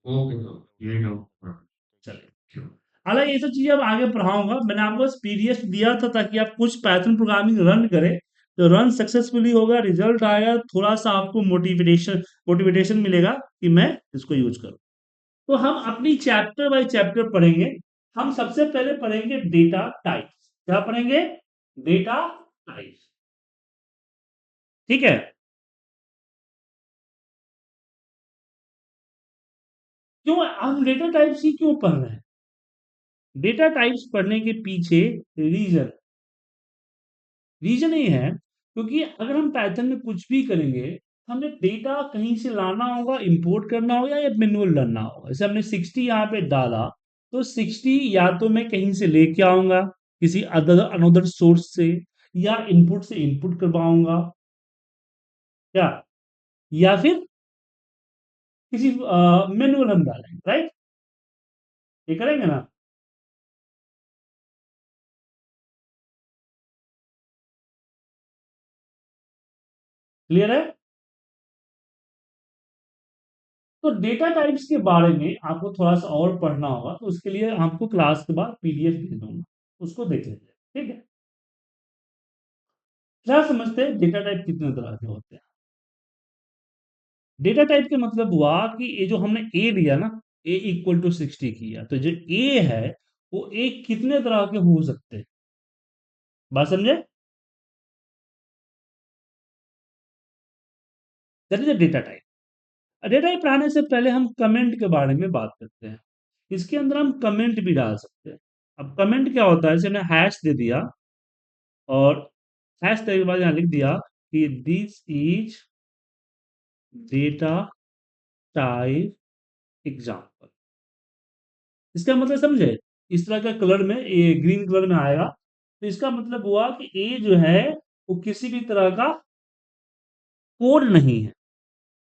ओके, तो ये लो। हाँ, चलिए। हालांकि ये सब चीजें अब आगे पढ़ाऊंगा। मैंने आपको बस पीडीएफ दिया था ताकि आप कुछ पैटर्न प्रोग्रामिंग रन करें, तो रन सक्सेसफुली होगा, रिजल्ट आएगा, थोड़ा सा आपको मोटिवेशन मिलेगा कि मैं इसको यूज करूं। तो हम अपनी चैप्टर बाय चैप्टर पढ़ेंगे। हम सबसे पहले पढ़ेंगे डेटा टाइप्स। क्या पढ़ेंगे? Data types. ठीक है? क्यों हम डेटा टाइप्स ही क्यों पढ़ रहे हैं? डेटा टाइप्स पढ़ने के पीछे रीजन रीजन ये है, क्योंकि अगर हम पाइथन में कुछ भी करेंगे, हमें डेटा कहीं से लाना होगा, इंपोर्ट करना होगा या मैनुअल लाना होगा। जैसे हमने 60 यहाँ पे डाला, तो 60 या तो मैं कहीं से लेके आऊंगा, किसी अदर अनदर सोर्स से, या इनपुट से इनपुट करवाऊंगा, क्या, या फिर किसी मैनुअल हम डालेंगे, राइट? ये करेंगे ना? क्लियर है? तो डेटा टाइप्स के बारे में आपको थोड़ा सा और पढ़ना होगा, तो उसके लिए आपको क्लास के बाद पीडीएफ दे दूंगा, उसको देख लीजिए। ठीक है? क्या समझते हैं डेटा टाइप कितने तरह के होते हैं? डेटा टाइप के मतलब हुआ कि ये जो हमने ए लिया ना, ए इक्वल टू 60 किया, तो जो ए है वो ए कितने तरह के हो सकते हैं? बात समझे? चलिए डेटा टाइप, डेटा टाइप पढ़ाने से पहले हम कमेंट के बारे में बात करते हैं। इसके अंदर हम कमेंट भी डाल सकते हैं। अब कमेंट क्या होता है, जैसे मैंने हैश दे दिया और हैश देने के बाद यहाँ लिख दिया कि this is data type example. इसका मतलब समझे, इस तरह का कलर में, ये ग्रीन कलर में आएगा, तो इसका मतलब हुआ कि ये जो है वो किसी भी तरह का कोड नहीं है,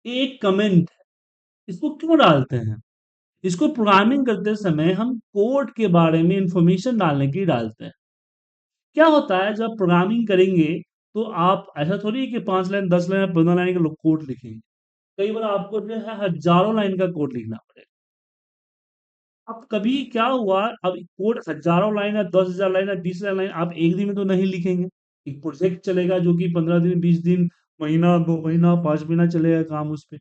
ये एक कमेंट है। इसको क्यों डालते हैं? इसको प्रोग्रामिंग करते समय हम कोड के बारे में इंफॉर्मेशन डालने के लिए डालते हैं। क्या होता है जब प्रोग्रामिंग करेंगे, तो आप ऐसा थोड़ी है कि 5 लाइन 10 लाइन 15 लाइन का कोड लिखेंगे। कई बार आपको जो है हजारों लाइन का कोड लिखना पड़ेगा। अब कभी क्या हुआ, अब कोड हजारों लाइन या 10,000 लाइन या 20,000 लाइन आप एक दिन में तो नहीं लिखेंगे। एक प्रोजेक्ट चलेगा जो कि 15 दिन 20 दिन, महीना 2 महीना 5 महीना चलेगा काम उस पे।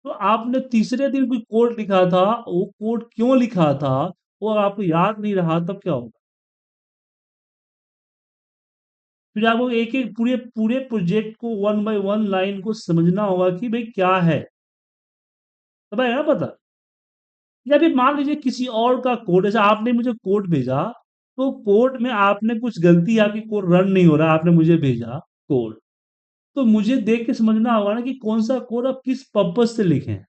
तो आपने तीसरे दिन कोई कोड लिखा था, वो कोड क्यों लिखा था वो अगर आपको याद नहीं रहा, तब क्या होगा? फिर आपको एक एक पूरे पूरे प्रोजेक्ट को वन बाय वन लाइन को समझना होगा कि भाई क्या है, तब आएगा ना पता। या फिर मान लीजिए किसी और का कोड, जैसे आपने मुझे कोड भेजा, तो कोड में आपने कुछ गलती, आपकी कोड रन नहीं हो रहा, आपने मुझे भेजा कोड, तो मुझे देख के समझना होगा ना कि कौन सा कोड आप किस पर्पज से लिखे हैं।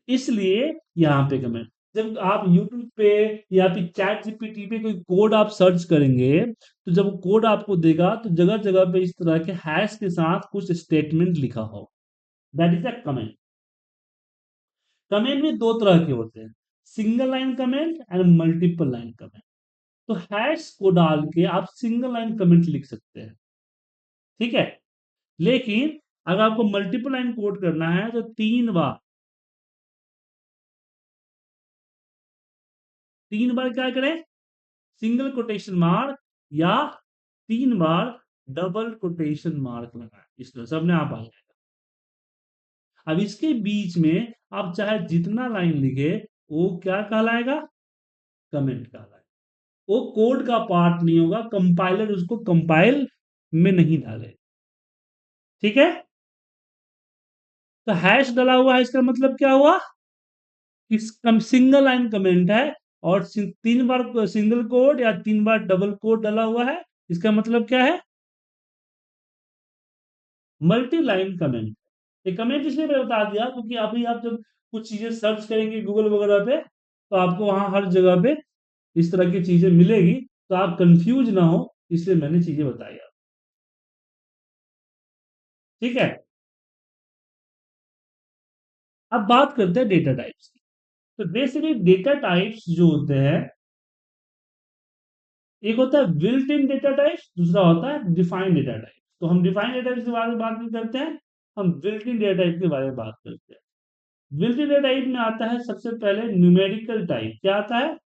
इसलिए यहाँ पे कमेंट, जब आप YouTube पे या फिर चैट जीपीटी पे कोई कोड आप सर्च करेंगे, तो जब कोड आपको देगा तो जगह जगह पे इस तरह के हैश के साथ कुछ स्टेटमेंट लिखा हो, that is a comment. Comment भी दो तरह के होते हैं, single line comment and multiple line comment. तो हैश को डाल के आप सिंगल लाइन कमेंट लिख सकते हैं, ठीक है। लेकिन अगर आपको मल्टीपल लाइन कोड करना है तो 3 बार, 3 बार क्या करें, सिंगल कोटेशन मार्क या 3 बार डबल कोटेशन मार्क लगाएं, इस तरह से अपने आप आ जाएगा। अब इसके बीच में आप चाहे जितना लाइन लिखे, वो क्या कहलाएगा, कमेंट कहलाएगा। वो कोड का पार्ट नहीं होगा, कंपाइलर उसको कंपाइल में नहीं डाले, ठीक है। तो हैश डला हुआ है, इसका मतलब क्या हुआ कि सिंगल लाइन कमेंट है, और 3 बार सिंगल कोड या 3 बार डबल कोड डला हुआ है, इसका मतलब क्या है, मल्टी लाइन कमेंट। ये कमेंट इसलिए मैंने बता दिया क्योंकि अभी आप जब कुछ चीजें सर्च करेंगे गूगल वगैरह पे, तो आपको वहां हर जगह पे इस तरह की चीजें मिलेगी, तो आप कंफ्यूज ना हो, इसलिए मैंने चीजें बताई आप, ठीक है। अब बात करते हैं डेटा टाइप्स की। तो बेसिकली डेटा टाइप्स जो होते हैं, एक होता है बिल्ट इन डेटा टाइप्स, दूसरा होता है डिफाइंड डेटा टाइप। तो हम डिफाइंड डेटा टाइप्स के बारे में बात नहीं करते हैं, हम बिल्ट इन डेटा टाइप के बारे में बात करते हैं। बिल्ट इन डेटा टाइप में आता है सबसे पहले न्यूमेरिकल टाइप। क्या आता है,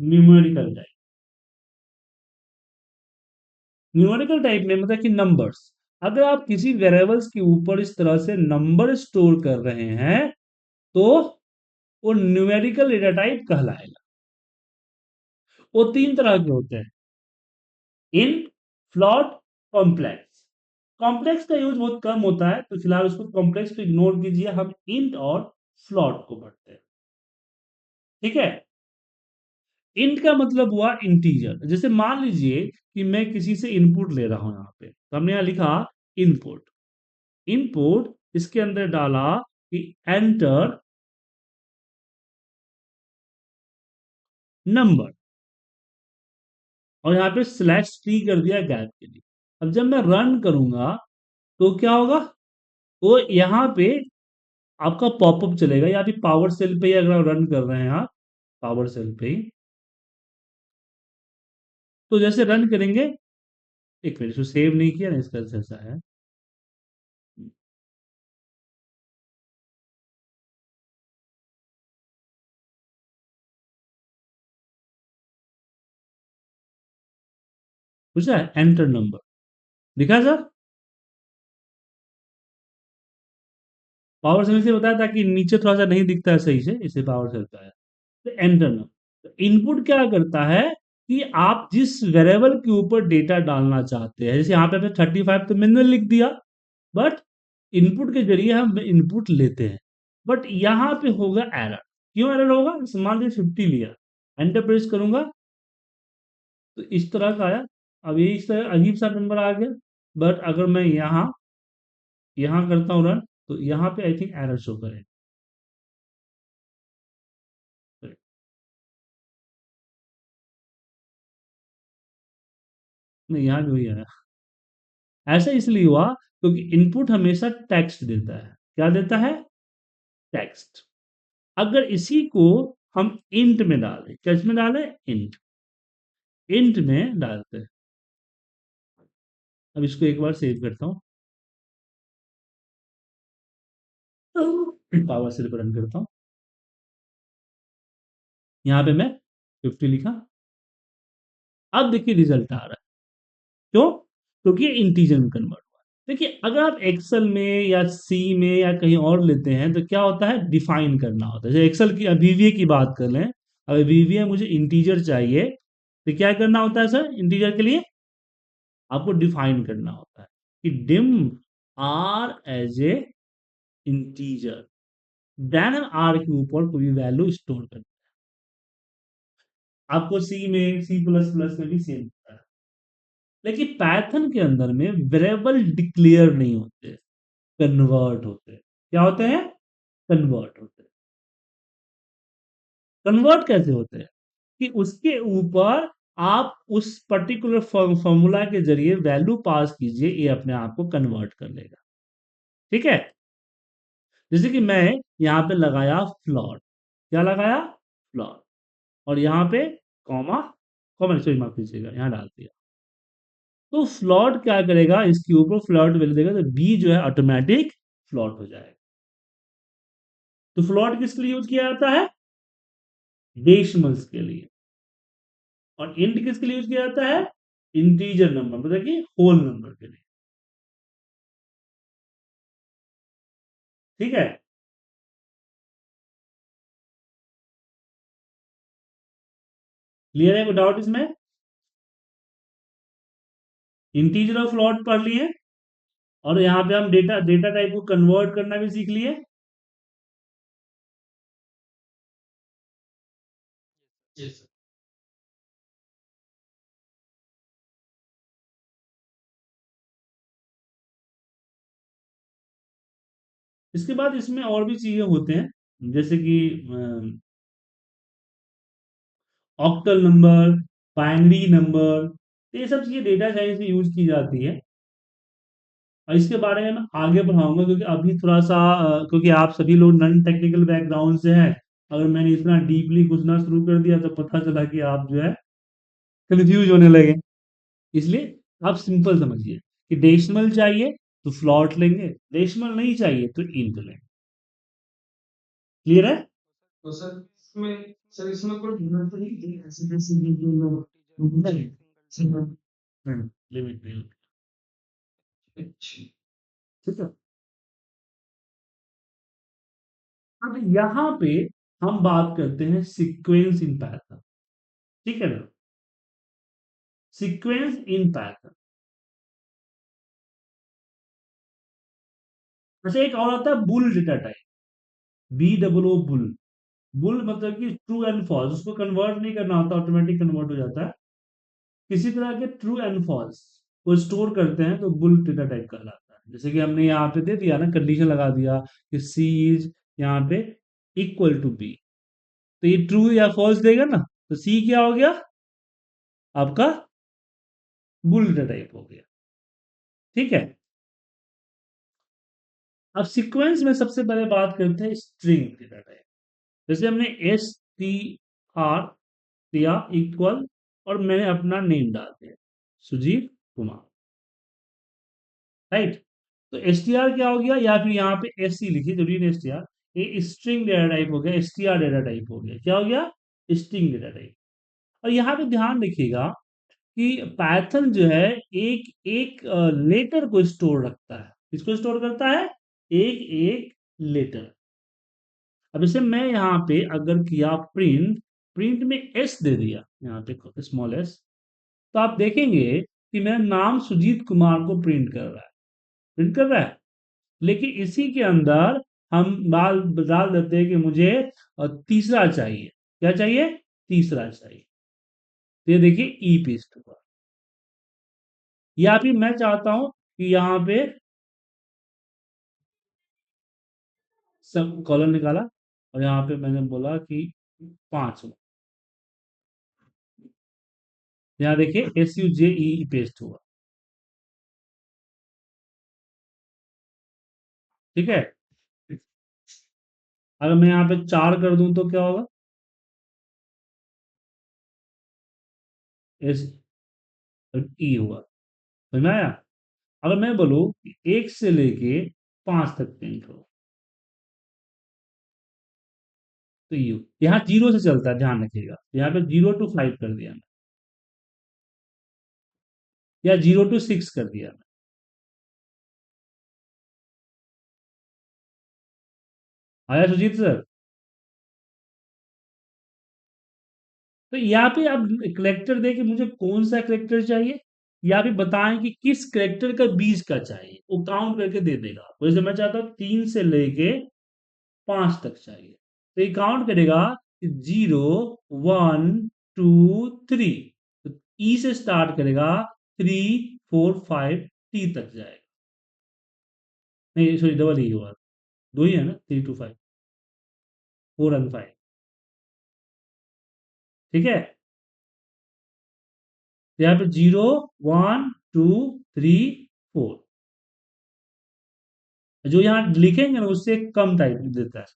न्यूमेरिकल टाइप। न्यूमेरिकल टाइप में मतलब कि नंबर्स, अगर आप किसी वेरिएबल्स के ऊपर इस तरह से नंबर स्टोर कर रहे हैं, तो वो न्यूमेरिकल डेटा टाइप कहलाएगा। वो 3 तरह के होते हैं, इंट, फ्लोट, कॉम्प्लेक्स। कॉम्प्लेक्स का यूज बहुत कम होता है, तो फिलहाल उसको कॉम्प्लेक्स को इग्नोर कीजिए, हम इंट और फ्लोट को पढ़ते हैं, ठीक है। इंट का मतलब हुआ इंटीजर। जैसे मान लीजिए कि मैं किसी से इनपुट ले रहा हूं, यहाँ पे तो हमने यहाँ लिखा इनपुट। इनपुट इसके अंदर डाला कि एंटर नंबर, और यहाँ पे स्लैश टी कर दिया गैप के लिए। अब जब मैं रन करूंगा तो क्या होगा, वो यहाँ पे आपका पॉपअप चलेगा, या फिर पावर सेल पे ही अगर आप रन कर रहे हैं आप, पावर सेल पे ही, तो जैसे रन करेंगे, एक मिनट इसको सेव नहीं किया ना, इसका ऐसा है। पूछा है एंटर नंबर, दिखा सर, पावर सेल से बताया था कि नीचे थोड़ा सा नहीं दिखता है सही से, इसे पावर सेल पे आया। तो एंटर नंबर, तो इनपुट क्या करता है कि आप जिस वेरिएबल के ऊपर डेटा डालना चाहते हैं, जैसे यहाँ पे 35 तो मैंने लिख दिया, बट इनपुट के जरिए हम इनपुट लेते हैं, बट यहां पे होगा एरर। क्यों एरर होगा? मान लीजिए 50 लिया, एंटर प्रेस करूंगा तो इस तरह का आया। अब ये इस तरह अजीब सा नंबर आ गया। बट अगर मैं यहाँ करता हूँ रन, तो यहाँ पे आई थिंक एरर शो करेगा। नहीं, यहाँ भी वही आया। ऐसा इसलिए हुआ क्योंकि इनपुट हमेशा टेक्स्ट देता है। क्या देता है? टेक्स्ट। अगर इसी को हम इंट में डालें, किस में डालें? इंट। इंट में डालते हैं। अब इसको एक बार सेव करता हूँ, पावर से रन करता हूँ। यहाँ पे मैं 50 लिखा। अब देखिए रिजल्ट आ रहा है। क्यों? क्योंकि इंटीजर में कन्वर्ट हुआ। देखिए अगर आप एक्सेल में या सी में या कहीं और लेते हैं तो क्या होता है? डिफाइन करना होता है। जैसे एक्सेल की वीवीए की बात कर लें, अगर वीवीए मुझे इंटीजर चाहिए तो क्या करना होता है सर? इंटीजर के लिए आपको डिफाइन करना होता है कि dim R as a integer, then R के ऊपर कोई वैल्यू स्टोर करना। आपको सी में, सी प्लस प्लस में भी सेम होता है। लेकिन पाइथन के अंदर में वेरिएबल डिक्लेयर नहीं होते, कन्वर्ट होते हैं। क्या होते हैं? कन्वर्ट होते हैं। कन्वर्ट कैसे होते हैं? कि उसके ऊपर आप उस पर्टिकुलर फॉर्मूला के जरिए वैल्यू पास कीजिए, ये अपने आप को कन्वर्ट कर लेगा। ठीक है? जैसे कि मैं यहाँ पे लगाया फ्लॉट। क्या लगाया? फ्लॉट। और यहाँ पे कॉमा, कॉमा सॉरी माफ कीजिएगा, यहाँ डाल दिया। तो फ्लॉट क्या करेगा? इसके ऊपर फ्लॉट वैल्यू देगा तो बी जो है ऑटोमेटिक फ्लॉट हो जाएगा। तो फ्लॉट किसके लिए यूज किया जाता है? डेसिमल्स के लिए। और इंट किसके लिए यूज किया जाता है? इंटीजर नंबर, मतलब कि होल नंबर के लिए। ठीक है? क्लियर है? कोई डाउट इसमें? इंटीजर और फ्लॉट पढ़ लिए, और यहाँ पे हम डेटा डेटा टाइप को कन्वर्ट करना भी सीख लिए।
यस
इसके बाद इसमें और भी चीजें होते हैं, जैसे कि ऑक्टल नंबर, बाइनरी नंबर, ये सब चीजें डेटा साइंस में यूज की जाती है। और इसके बारे में मैं आगे बढ़ाऊंगा, क्योंकि अभी थोड़ा सा क्योंकि आप सभी लोग नॉन टेक्निकल बैकग्राउंड से हैं। अगर मैंने इतना डीपली घुसना शुरू कर दिया तो पता चला कि आप जो है कंफ्यूज होने लगे। इसलिए आप सिंपल समझिए कि डेसिमल चाहिए तो फ्लॉट लेंगे, डेसिमल नहीं चाहिए तो इंट लेंगे। क्लियर है?
तो सर इसमें कोई लिमिट तो नहीं थी ऐसे कैसे नहीं सिंगल
लिमिट नहीं होती।
अच्छा
ठीक है? अब यहाँ पे हम बात करते हैं सीक्वेंस इन पैथर्न। ठीक है ना? Sequence in pattern. अच्छा, एक और आता है bool data type, B double O bool. Bool मतलब कि ट्रू एंड फॉल्स, उसको कन्वर्ट नहीं करना होता, ऑटोमेटिक कन्वर्ट हो जाता है। किसी तरह के ट्रू एंड फॉल्स को स्टोर करते हैं तो बुल डेटा टाइप कहलाता है। जैसे कि हमने यहाँ पे दे दिया ना, कंडीशन लगा दिया कि सी इज यहाँ पे इक्वल टू बी, तो ये ट्रू या फॉल्स देगा ना, तो सी क्या हो गया? आपका बुल डेटा टाइप हो गया। ठीक है? अब सीक्वेंस में सबसे पहले बात करते हैं स्ट्रिंग डेटा टाइप। जैसे हमने एस टी आर दिया इक्वल, और मैंने अपना नेम डाल दिया सुजीत कुमार। राइट? तो एस टी आर क्या हो गया? या फिर यहाँ पे एस सी लिखिए, जरूरी नहीं एस टी आर। ये स्ट्रिंग डेटा टाइप हो गया, S T R data type हो गया। क्या हो गया? String data type. और यहाँ पे ध्यान रखिएगा कि पाइथन जो है एक एक लेटर को स्टोर रखता है। किसको स्टोर करता है? एक एक लेटर। अब जैसे मैं यहाँ पे अगर किया प्रिंट, प्रिंट में एस दे दिया, यहाँ पे स्मॉल एस, तो आप देखेंगे कि मेरा नाम सुजीत कुमार को प्रिंट कर रहा है। प्रिंट कर रहा है। लेकिन इसी के अंदर हम डाल डाल देते हैं कि मुझे तीसरा चाहिए। क्या चाहिए? तीसरा चाहिए। तो ये देखिए ई पेस्ट हुआ। या फिर मैं चाहता हूं कि यहाँ पे सब कॉलम निकाला और यहाँ पे मैंने बोला कि 5 हुआ। यहाँ देखिए SUJE पेस्ट हुआ। ठीक है। अगर मैं यहाँ पे 4 कर दूं तो क्या होगा? SE हुआ। समझ में आया? अगर मैं बोलूं कि 1 से लेके 5 तक प्रिंट हो तो यू यहाँ 0 से चलता है, ध्यान रखिएगा। यहाँ पे 0 to 5 कर दिया मैं, या 0 to 6 कर दिया मैं। आया सुजीत सर? तो यहाँ पे आप करेक्टर दे कि मुझे कौन सा करेक्टर चाहिए, या फिर बताएं कि किस करेक्टर का बीच का चाहिए, वो काउंट करके दे देगा। जैसे मैं चाहता हूँ 3 से लेके 5 तक चाहिए, तो ये काउंट करेगा 0 1 2 3। तो ई से स्टार्ट करेगा, 3 4 5 टी तक जाएगा। नहीं सॉरी, डबल ई हुआ, दो ही है ना, 3 to 5, 4 and 5। ठीक है। तो यहाँ पे 0 1 2 3 4, जो यहाँ लिखेंगे ना उससे कम टाइप देता है।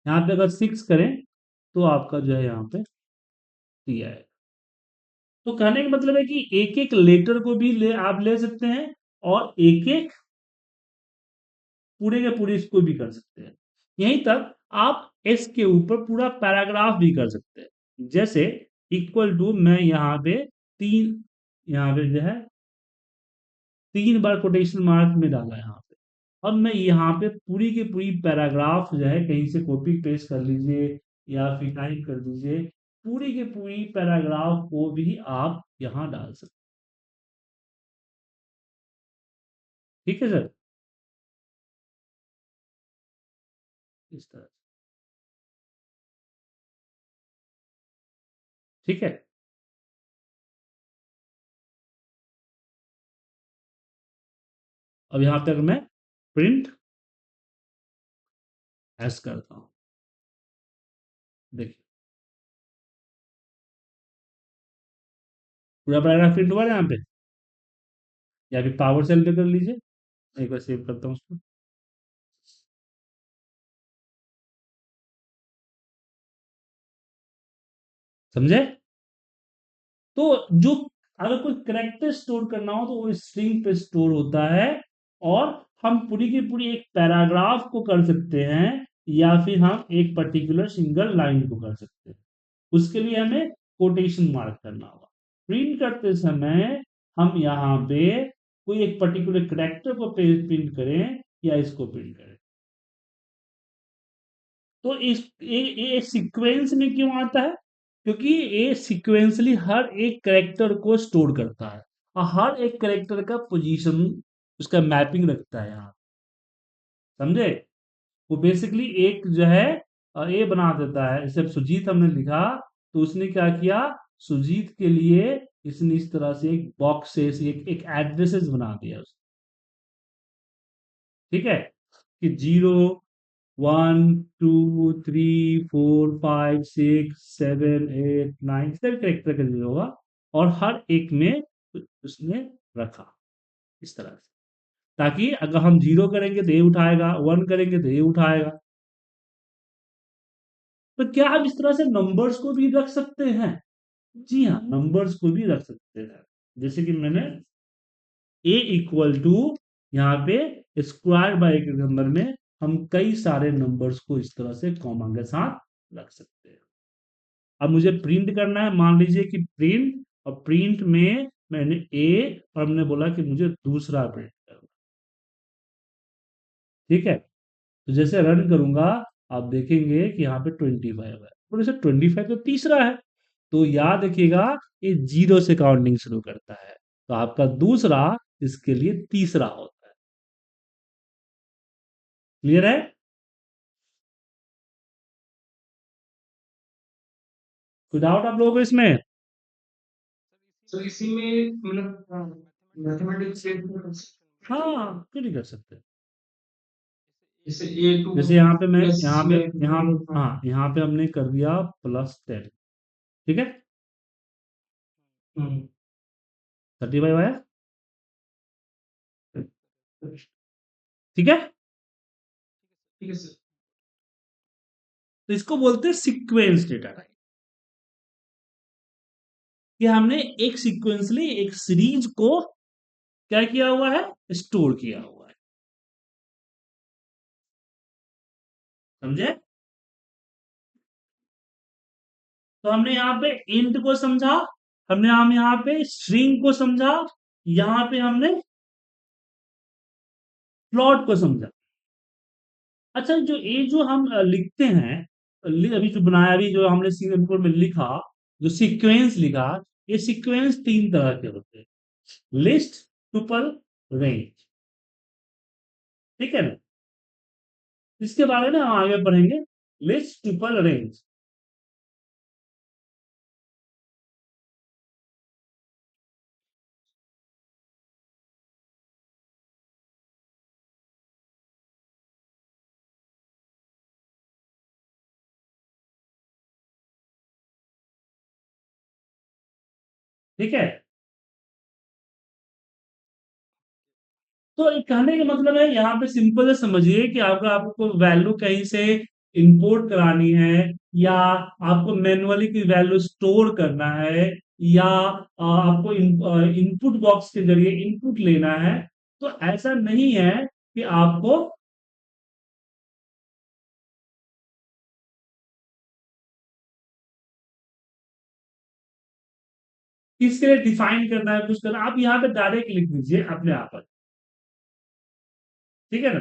यहाँ पे अगर 6 करें तो आपका जो है यहाँ पे दिया है। तो कहने का मतलब है कि एक एक लेटर को भी आप ले सकते हैं, और एक एक पूरे के पूरे इसको भी कर सकते हैं। यहीं तक आप एस के ऊपर पूरा पैराग्राफ भी कर सकते हैं। जैसे इक्वल टू, मैं यहाँ पे तीन, यहाँ पे जो है 3 बार कोटेशन मार्क में डाला है यहाँ पे। अब मैं यहाँ पे पूरी की पूरी पैराग्राफ जो है कहीं से कॉपी पेस्ट कर लीजिए या फिर टाइप कर दीजिए, पूरी की पूरी पैराग्राफ को भी आप यहाँ डाल सकते हैं। ठीक है सर? इस तरह से। ठीक है। अब यहाँ तक मैं प्रिंट एस करता हूँ। देखिए पूरा पैराग्राफ प्रिंट हुआ है यहाँ पे, या फिर पावर सेल पे कर लीजिए। एक बार सेव करता हूँ उसको। समझे? तो जो, अगर कोई करेक्टर स्टोर करना हो तो वो स्ट्रिंग पे स्टोर होता है, और हम पूरी की पूरी एक पैराग्राफ को कर सकते हैं, या फिर हम एक पर्टिकुलर सिंगल लाइन को कर सकते हैं। उसके लिए हमें कोटेशन मार्क करना होगा। प्रिंट करते समय हम यहाँ पे कोई एक पर्टिकुलर करेक्टर को प्रिंट करें या इसको प्रिंट करें। तो ये सीक्वेंस में क्यों आता है? क्योंकि ये सीक्वेंसली हर एक करेक्टर को स्टोर करता है, और हर एक करेक्टर का पोजीशन उसका मैपिंग रखता है यहाँ। समझे? वो बेसिकली एक जो है ये बना देता है। जैसे सुजीत हमने लिखा, तो उसने क्या किया, सुजीत के लिए इसने इस तरह से एक बॉक्सेस, एक एड्रेसेस बना दिया उसने। ठीक है, कि 0 1 2 3 4 5 6 7 8 9 सभी करेक्टर का जीरो होगा, और हर एक में उसने रखा इस तरह से, ताकि अगर हम 0 करेंगे तो ये उठाएगा, 1 करेंगे तो ये उठाएगा। तो क्या हम इस तरह से नंबर्स को भी रख सकते हैं? जी हाँ, नंबर्स को भी रख सकते हैं। जैसे कि मैंने a इक्वल टू, यहाँ पे स्क्वायर बाय के नंबर में हम कई सारे नंबर्स को इस तरह से कॉमा के साथ रख सकते हैं। अब मुझे प्रिंट करना है, मान लीजिए कि प्रिंट, और प्रिंट में मैंने ए, और हमने बोला कि मुझे दूसरा प्रिंट करना। ठीक है। तो जैसे रन करूंगा, आप देखेंगे कि यहाँ पे 25 है, और जैसे 25 तो तीसरा है, तो याद रखिएगा ये 0 से काउंटिंग शुरू करता है, तो आपका दूसरा इसके लिए तीसरा होता है। क्लियर है? कोई डाउट आप लोगों को इसमें?
सर इसी में मतलब मैथमेटिक्स से
हाँ, क्यों नहीं कर सकते?
जैसे ए टू
जैसे यहाँ पे मैं
प्लस
यहाँ पे
में
यहाँ हाँ, यहाँ पे हमने कर दिया +10, ठीक है?
हम्म,
35 आया, ठीक है?
ठीक है सर।
तो इसको बोलते हैं सीक्वेंस डेटा टाइप, कि हमने एक सीक्वेंसली एक सीरीज को क्या किया हुआ है, स्टोर किया हुआ है, समझे? तो हमने यहाँ पे इंट को समझा, हम यहाँ पे स्ट्रिंग को समझा, यहाँ पे हमने प्लॉट को समझा। अच्छा, जो ये जो हम लिखते हैं, अभी जो बनाया, अभी जो हमने सी इनपुट में लिखा, जो सीक्वेंस लिखा, ये सीक्वेंस 3 तरह के होते हैं: लिस्ट, टुपल, रेंज, ठीक है ना? इसके बारे में हम आगे पढ़ेंगे, लिस्ट, टुपल, रेंज। ठीक है? तो ये कहने का मतलब है, यहाँ पे सिंपल से समझिए कि आपका आपको वैल्यू कहीं से इंपोर्ट करानी है, या आपको मैन्युअली की वैल्यू स्टोर करना है, या आपको इनपुट बॉक्स के जरिए इनपुट लेना है, तो ऐसा नहीं है कि आपको किसके लिए डिफाइन करना है, कुछ करना, आप यहाँ पे डायरेक्ट लिख दीजिए अपने आप पर, ठीक है ना?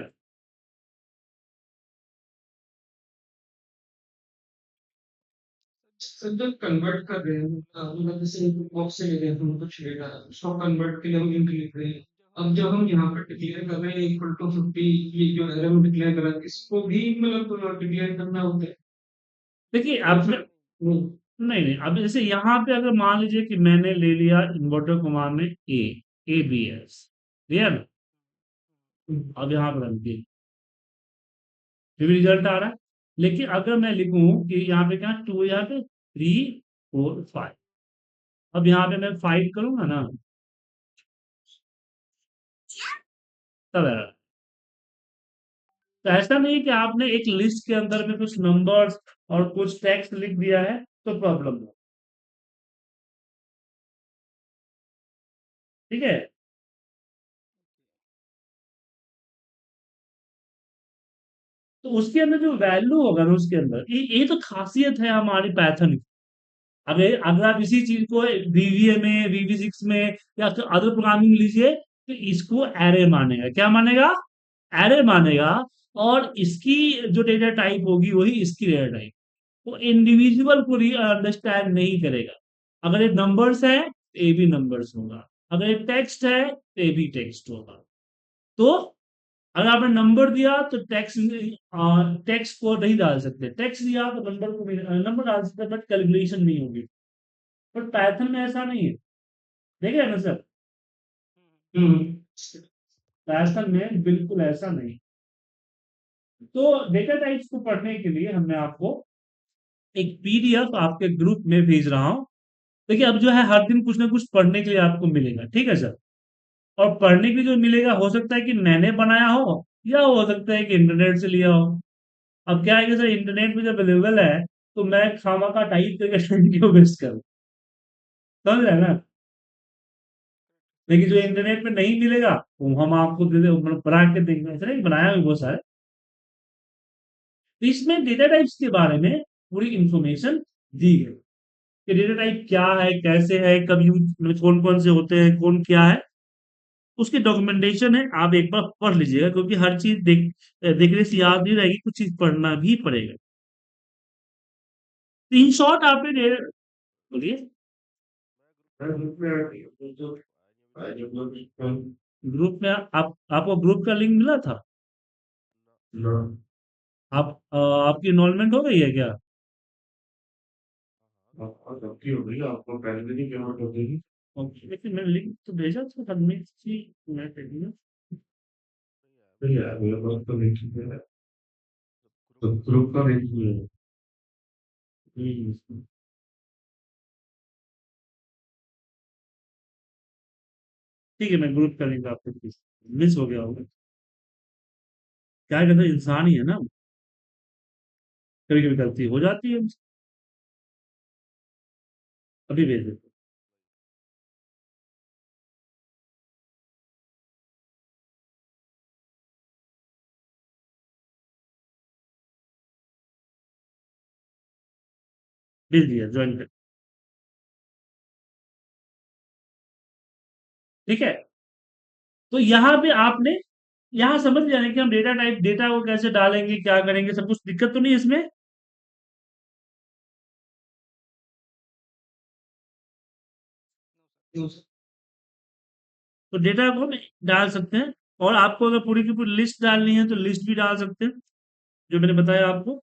सर जब कन्वर्ट कर रहे हैं मतलब जैसे इनपुट बॉक्स से ले रहे हैं हम कुछ डेटा उसको कन्वर्ट के लिए हम इंट लिख रहे हैं। अब जब हम यहाँ पर डिक्लेयर कर रहे हैं इक्वल टू 50, ये जो एरर हम डिक्लेयर कर रहे हैं इसको भी मतलब डिक्लेयर करना होता है
देखिए
या
आपने,
फिर नहीं?
नहीं नहीं, अब जैसे यहाँ पे अगर मान लीजिए कि मैंने ले लिया इन्वर्टर कॉमा में ABS, क्लियर?
हम्म,
अब यहाँ पर रख दिए, फिर भी रिजल्ट आ रहा है। लेकिन अगर मैं लिखूं कि यहाँ पे क्या, 2, यहाँ पे 3, 4, 5, अब यहाँ पे मैं 5 करूंगा ना, तब एरर। तो ऐसा नहीं कि आपने एक लिस्ट के अंदर में कुछ नंबर्स और कुछ टेक्स्ट लिख दिया है तो प्रॉब्लम हो, ठीक है? तो उसके अंदर जो वैल्यू होगा ना, उसके अंदर ये तो खासियत है हमारी पैथन की। अगर अगर आप इसी चीज को VBA में, VB6 में, या फिर अदर प्रोग्रामिंग लीजिए, तो इसको एरे मानेगा, क्या मानेगा? एरे मानेगा। और इसकी जो डेटा टाइप होगी वही इसकी डेटा टाइप, वो इंडिविजुअल को अंडरस्टैंड नहीं करेगा। अगर ये नंबर्स है तो ये भी नंबर्स होगा, अगर ये टेक्स्ट है तो ये भी टेक्स्ट होगा। तो अगर आपने नंबर दिया तो टेक्स्ट को नहीं डाल सकते, टेक्स्ट दिया तो नंबर को नंबर डाल सकते, बट कैलकुलेशन नहीं होगी। बट पाइथन में ऐसा नहीं है, देख रहे हैं ना सर?
हम्म,
पाइथन में बिल्कुल ऐसा नहीं। तो डेटा टाइप्स को पढ़ने के लिए हमने आपको एक PDF आपके ग्रुप में भेज रहा हूँ। देखिए, अब जो है हर दिन कुछ ना कुछ पढ़ने के लिए आपको मिलेगा, ठीक है सर? और पढ़ने के लिए जो मिलेगा, हो सकता है कि मैंने बनाया हो, या हो सकता है कि इंटरनेट से लिया हो। अब क्या है कि सर, इंटरनेट पे जब अवेलेबल है, तो मैं खामा का टाइप करके टाइम क्यों वेस्ट करूँ, समझ रहे हैं ना? लेकिन जो इंटरनेट पे नहीं मिलेगा, वो हम आपको दे दे, मतलब बना के देंगे, ऐसा नहीं, बनाया भी बहुत सारे। तो इसमें डेटा टाइप्स के बारे में पूरी इंफॉर्मेशन दी गई, कि डेटा टाइप क्या है, कैसे है, कब यूज, कौन कौन से होते हैं, कौन क्या है, उसकी डॉक्यूमेंटेशन है। आप एक बार पढ़ लीजिएगा, क्योंकि हर चीज देखने से याद नहीं रहेगी, कुछ चीज पढ़ना भी पड़ेगा। तो इन शॉर्ट आपने बोलिए। ग्रुप में आप, आपको ग्रुप का लिंक मिला था? आपकी इनरोलमेंट हो गई है क्या? आपकी हो गई, आपको पहले दिन ही पेमेंट हो जाएगी। ओके, लेकिन मैंने लिंक तो भेजा था सबमिट सी, मैं देखूंगा। तो यार मेरे पास तो लिंक ही है, तो ग्रुप का लिंक भी है। हम्म, ठीक है, मैं ग्रुप का लिंक आपको मिस हो गया होगा। क्या कहते हैं, इंसान ही है ना, कभी कभी गलती हो जाती है। अभी भेज देते, भेज दिया, ज्वाइन कर। ठीक है, तो यहाँ पे आपने, यहाँ समझ जाए कि हम डेटा टाइप, डेटा को कैसे डालेंगे, क्या करेंगे, सब कुछ दिक्कत तो नहीं है इसमें। तो डेटा को हम डाल सकते हैं, और आपको अगर पूरी की पूरी लिस्ट डालनी है तो लिस्ट भी डाल सकते हैं, जो मैंने बताया आपको।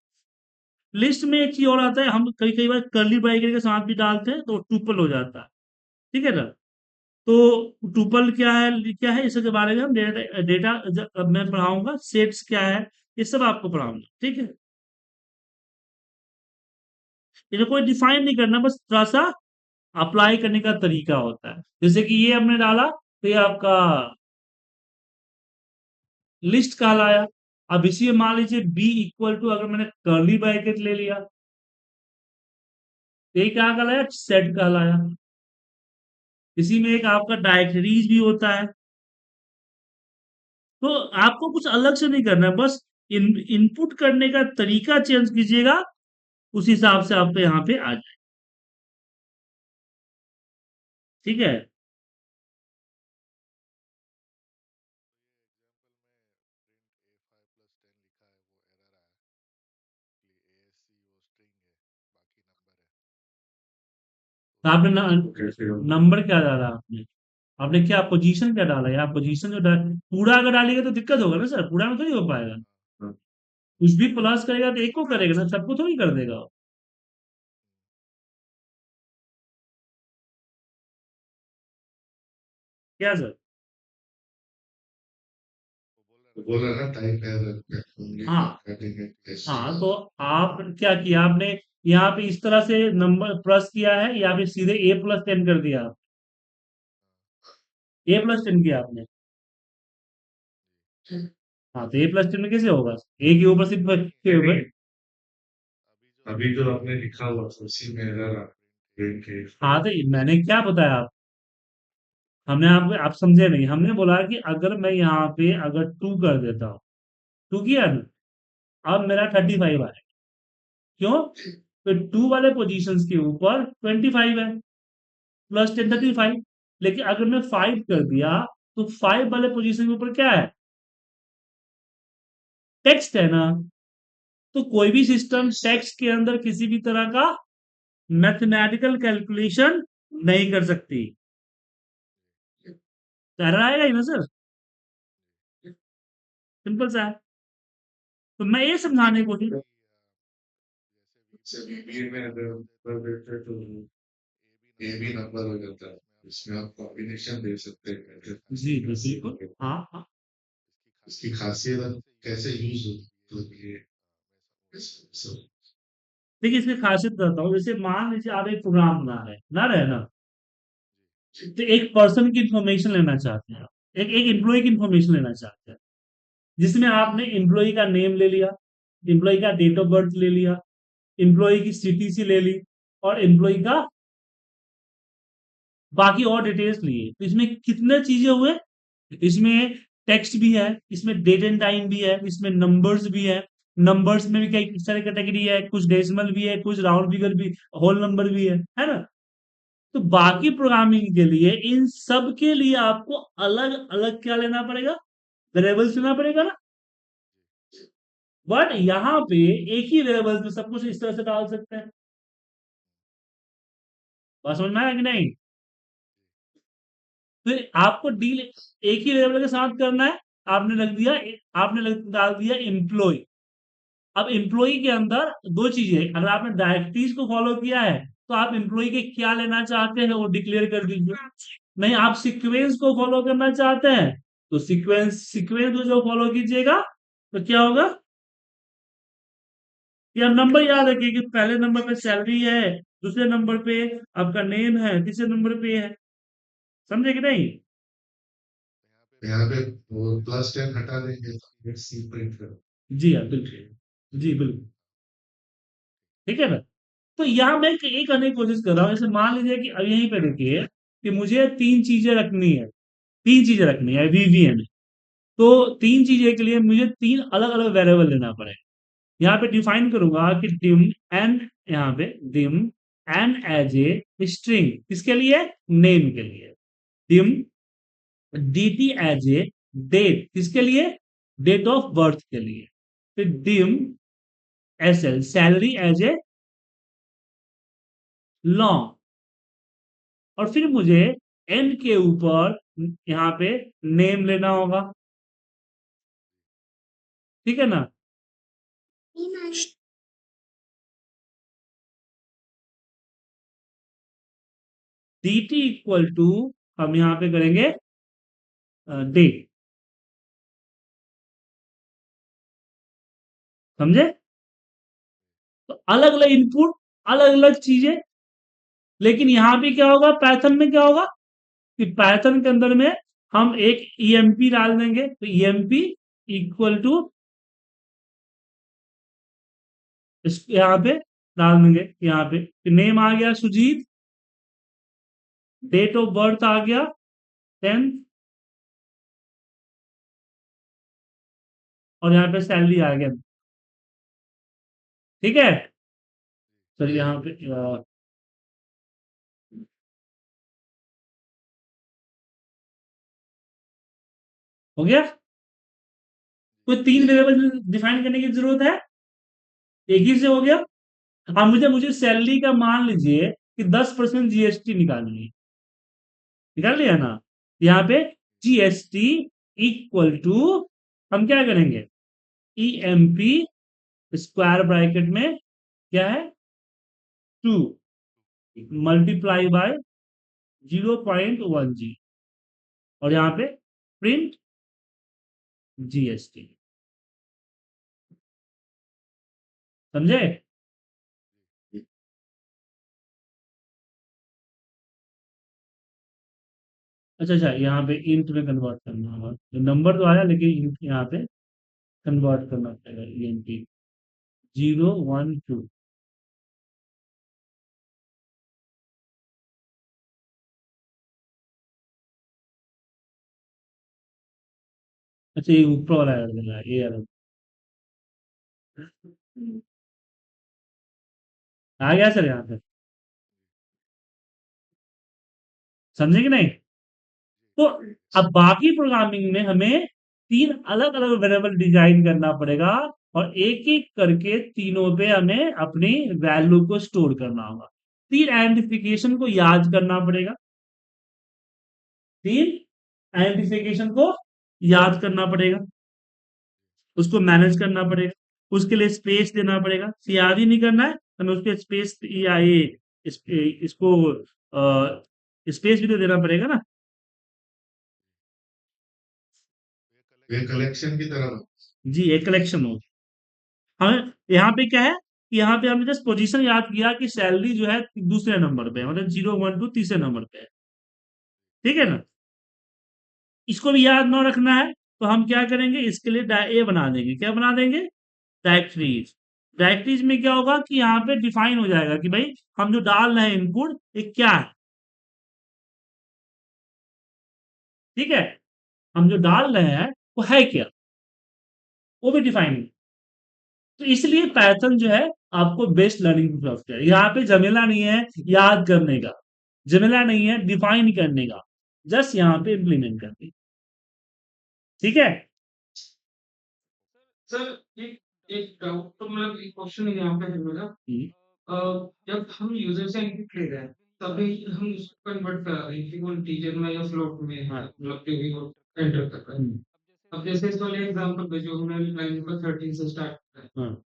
लिस्ट में एक चीज और आता है, हम कई कई बार कर्ली ब्रैकेट के साथ भी डालते हैं तो टुपल हो जाता है। ठीक है ना? तो टुपल क्या है इसके बारे में हम डेटा डेटा अब मैं पढ़ाऊंगा, सेट्स क्या है, ये सब आपको पढ़ाऊंगा। ठीक है, इन्हें कोई डिफाइन नहीं करना, बस थोड़ा सा अप्लाई करने का तरीका होता है। जैसे कि ये हमने डाला तो ये आपका लिस्ट कहलाया। अब इसी में मान लीजिए बी इक्वल टू, अगर मैंने कर्ली ब्रैकेट ले लिया तो ये क्या कहलाया, सेट कहलाया। इसी में एक आपका डायरेक्टरीज भी होता है। तो आपको कुछ अलग से नहीं करना है, बस इनपुट करने का तरीका चेंज कीजिएगा, उस हिसाब से आप यहाँ पे आ जाए। ठीक है। तो आपने नंबर क्या डाला आपने? आपने क्या पोजीशन क्या डाला, या पोजीशन जो पूरा अगर डालेगा तो दिक्कत होगा ना सर, पूरा में तो नहीं हो पाएगा। कुछ भी प्लस करेगा तो एक को करेगा ना, सबको थोड़ी कर देगा वो। क्या सर? बोला ना टाइप एरर होंगे, हाँ करेंगे कैसे। हाँ, तो आप क्या किया आपने, यहाँ पे इस तरह से नंबर प्लस किया है, या फिर सीधे A+10 कर दिया? A+10 किया आपने? हाँ, तो A+10 में कैसे होगा, ए के ऊपर सिर्फ के ऊपर। अभी जो आपने लिखा हुआ था, उसी में एरर आ गई के। हाँ, तो मैंने क्या बताया आप, हमने आपको, आप समझे नहीं, हमने बोला कि अगर मैं यहाँ पे अगर 2 कर देता हूँ, 2 किया ना, अब मेरा 35 आए। क्यों? तो 2 वाले पोजीशंस के ऊपर 25 है, +10 35। लेकिन अगर मैं 5 कर दिया तो 5 वाले पोजीशन के ऊपर क्या है, टेक्स्ट है ना। तो कोई भी सिस्टम टेक्स्ट के अंदर किसी भी तरह का मैथमेटिकल कैलकुलेशन नहीं कर सकती। तो एरर आएगा ही ना सर, सिंपल सा है। तो मैं ये समझाने की कोशिश, जैसे बीबीए में अगर कर देते तो ए भी नंबर हो जाता है, इसमें आप कॉम्बिनेशन दे सकते हैं। जी जी बिल्कुल, हाँ हाँ। इसकी खासियत कैसे यूज होती है, देखिए इसकी खासियत बताता हूँ। जैसे मान लीजिए आप एक प्रोग्राम बना रहे हैं ना, तो एक पर्सन की इंफॉर्मेशन लेना चाहते हैं, एक एम्प्लॉय की इंफॉर्मेशन लेना चाहते हैं, जिसमें आपने एम्प्लॉय का नेम ले लिया, एम्प्लॉय का डेट ऑफ बर्थ ले लिया, एम्प्लॉय की सीटीसी ले ली, और एम्प्लॉय का बाकी और डिटेल्स लिए। तो इसमें कितने चीजें हुए, इसमें टेक्स्ट भी है, इसमें डेट एंड टाइम भी है, इसमें नंबर्स भी है। नंबर्स में भी कई सारी कैटेगरी है, कुछ डेसिमल भी है, कुछ राउंड फिगर भी, होल नंबर भी है ना। तो बाकी प्रोग्रामिंग के लिए इन सब के लिए आपको अलग अलग क्या लेना पड़ेगा, वेरिएबल्स लेना पड़ेगा ना। बट यहाँ पे एक ही वेरिएबल्स में सब कुछ इस तरह से डाल सकते हैं। बात समझ में आया कि नहीं? तो आपको डील एक ही वेरिएबल के साथ करना है, आपने रख दिया, डाल दिया एम्प्लॉय। अब एम्प्लॉय के अंदर दो चीजें हैं, अगर आपने डायरेक्टरीज को फॉलो किया है तो आप एम्प्लॉय के क्या लेना चाहते हैं वो डिक्लेयर कर दीजिए। नहीं, आप सीक्वेंस को फॉलो करना चाहते हैं तो सीक्वेंस सीक्वेंस को जो फॉलो कीजिएगा तो क्या होगा, कि आप नंबर याद रखिए कि पहले नंबर पे सैलरी है, दूसरे नंबर पे आपका नेम है, तीसरे नंबर पे है। समझे कि नहीं?
यहाँ पे वो +10 हटा देंगे तो फिर सी प्रिंट करो।
जी हाँ, बिल्कुल। जी बिल्कुल। ठीक है ना? तो यहाँ मैं ये करने की कोशिश कर रहा हूँ, जैसे मान लीजिए कि अब यहीं पे देखिए कि मुझे तीन चीजें रखनी है, तीन चीजें रखनी है वीवीएम में। तो तीन चीजें के लिए मुझे तीन अलग अलग वेरिएबल लेना पड़ेगा। यहाँ पे डिफाइन करूंगा कि डिम एंड, यहाँ पे dim and as a string, किसके लिए? नेम के लिए। Dim dt as a date, किसके लिए? डेट ऑफ बर्थ के लिए। फिर dim SL salary as a long. और फिर मुझे एन के ऊपर यहाँ पे नेम लेना होगा। ठीक है ना? dt इक्वल टू, हम यहाँ पे करेंगे डेट। समझे? तो अलग अलग इनपुट, अलग अलग चीजें। लेकिन यहाँ पे क्या होगा, पाइथन में क्या होगा कि पाइथन के अंदर में हम एक ईएमपी डाल देंगे, तो ईएमपी इक्वल टू यहाँ पे डाल देंगे, यहाँ पे नेम आ गया सुजीत, डेट ऑफ बर्थ आ गया 10, और यहाँ पे सैलरी आ गया। ठीक है? सर यहाँ पे हो गया। कोई तीन वेरिएबल डिफाइन करने की जरूरत है, एक ही से हो गया। अब मुझे मुझे सैलरी का मान लीजिए कि 10% जीएसटी निकालनी है, निकाल लिया ना? यहाँ पे जीएसटी इक्वल टू, हम क्या करेंगे, ईएमपी स्क्वायर ब्रैकेट में क्या है, 2 मल्टीप्लाई बाय 0.1 जी, और यहाँ पे प्रिंट जीएसटी। समझे? अच्छा अच्छा, यहाँ पे इंट में कन्वर्ट करना होगा, तो नंबर तो आया लेकिन इंट यहाँ पे कन्वर्ट करना पड़ेगा, ईएनटी 012। अच्छा, ये ऊपर वाला ऐड देना है, ये अलग। आ गया सर यहाँ पे? समझे कि नहीं? तो अब बाकी प्रोग्रामिंग में हमें तीन अलग अलग वेरिएबल डिजाइन करना पड़ेगा, और एक एक करके तीनों पे हमें अपनी वैल्यू को स्टोर करना होगा। तीन आइडेंटिफिकेशन को याद करना पड़ेगा, तीन आइडेंटिफिकेशन को याद करना पड़ेगा, उसको मैनेज करना पड़ेगा, उसके लिए स्पेस देना पड़ेगा। याद ही नहीं करना है, हमें उसके स्पेस या ये इसको स्पेस भी तो देना पड़ेगा ना।
ये कलेक्शन की तरह।
जी, एक कलेक्शन हो। हमें यहाँ पे क्या है कि यहाँ पे हमने जस्ट पोजीशन याद किया कि सैलरी जो है दूसरे नंबर पे है, मतलब 012 तीसरे नंबर पे है। ठीक है ना? इसको भी याद ना रखना है तो हम क्या करेंगे, इसके लिए ए बना देंगे। क्या बना देंगे? डायरेक्टरीज। डायरेक्टरीज में क्या होगा कि यहाँ पे डिफाइन हो जाएगा कि भाई हम जो डाल रहे हैं इनपुट ये क्या है। ठीक है? हम जो डाल रहे हैं वो है क्या, वो भी डिफाइन है। तो इसलिए पैथन जो है आपको बेस्ट लर्निंग सॉफ्टवेयर, यहाँ पे झमेला नहीं है याद करने का, झमेला नहीं है डिफाइन करने का, जस्ट यहाँ पे इम्प्लीमेंट करने। ठीक है?
सर एक एक डाउट तो मतलब एक क्वेश्चन यहाँ पे है मेरा।
हम्म,
जब हम यूजर से इनपुट ले रहे हैं तभी हम उसको कन्वर्ट कर रहे हैं कि वो इंटीजर में या फ्लोट में है,
हाँ।
मतलब जो भी वो एंटर कर रहा है।
हम्म,
अब जैसे इस वाले एग्जांपल पे जो हमने लाइन नंबर 13 से स्टार्ट किया है,
हाँ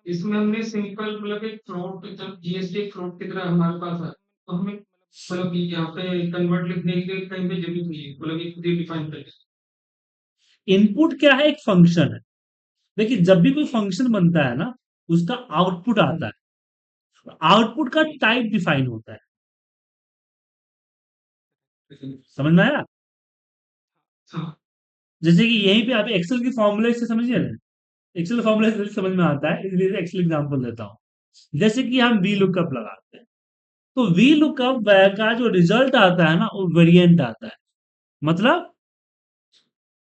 इसमें हमने सिंपल मतलब एक फ्लोट जब जीएसटी एक फ्लोट की तरह हमारे पास है, तो हमें मतलब यहाँ पे कन्वर्ट लिखने की कहीं पे जरूरत नहीं है, मतलब ये खुद ही डिफाइन कर
इनपुट क्या है? एक फंक्शन है। देखिए, जब भी कोई फंक्शन बनता है ना, उसका आउटपुट आता है। आउटपुट का टाइप डिफाइन होता है। समझ में आया?
हाँ
जैसे कि यहीं पे आप एक्सेल की फॉर्मूले से समझिए ना, एक्सेल फॉर्मूले से समझ में आता है, इसलिए एक्सेल एग्जांपल देता हूँ। जैसे कि हम वी लुकअप लगाते हैं, तो वी लुकअप का जो रिजल्ट आता है ना, वो वेरिएंट आता है। मतलब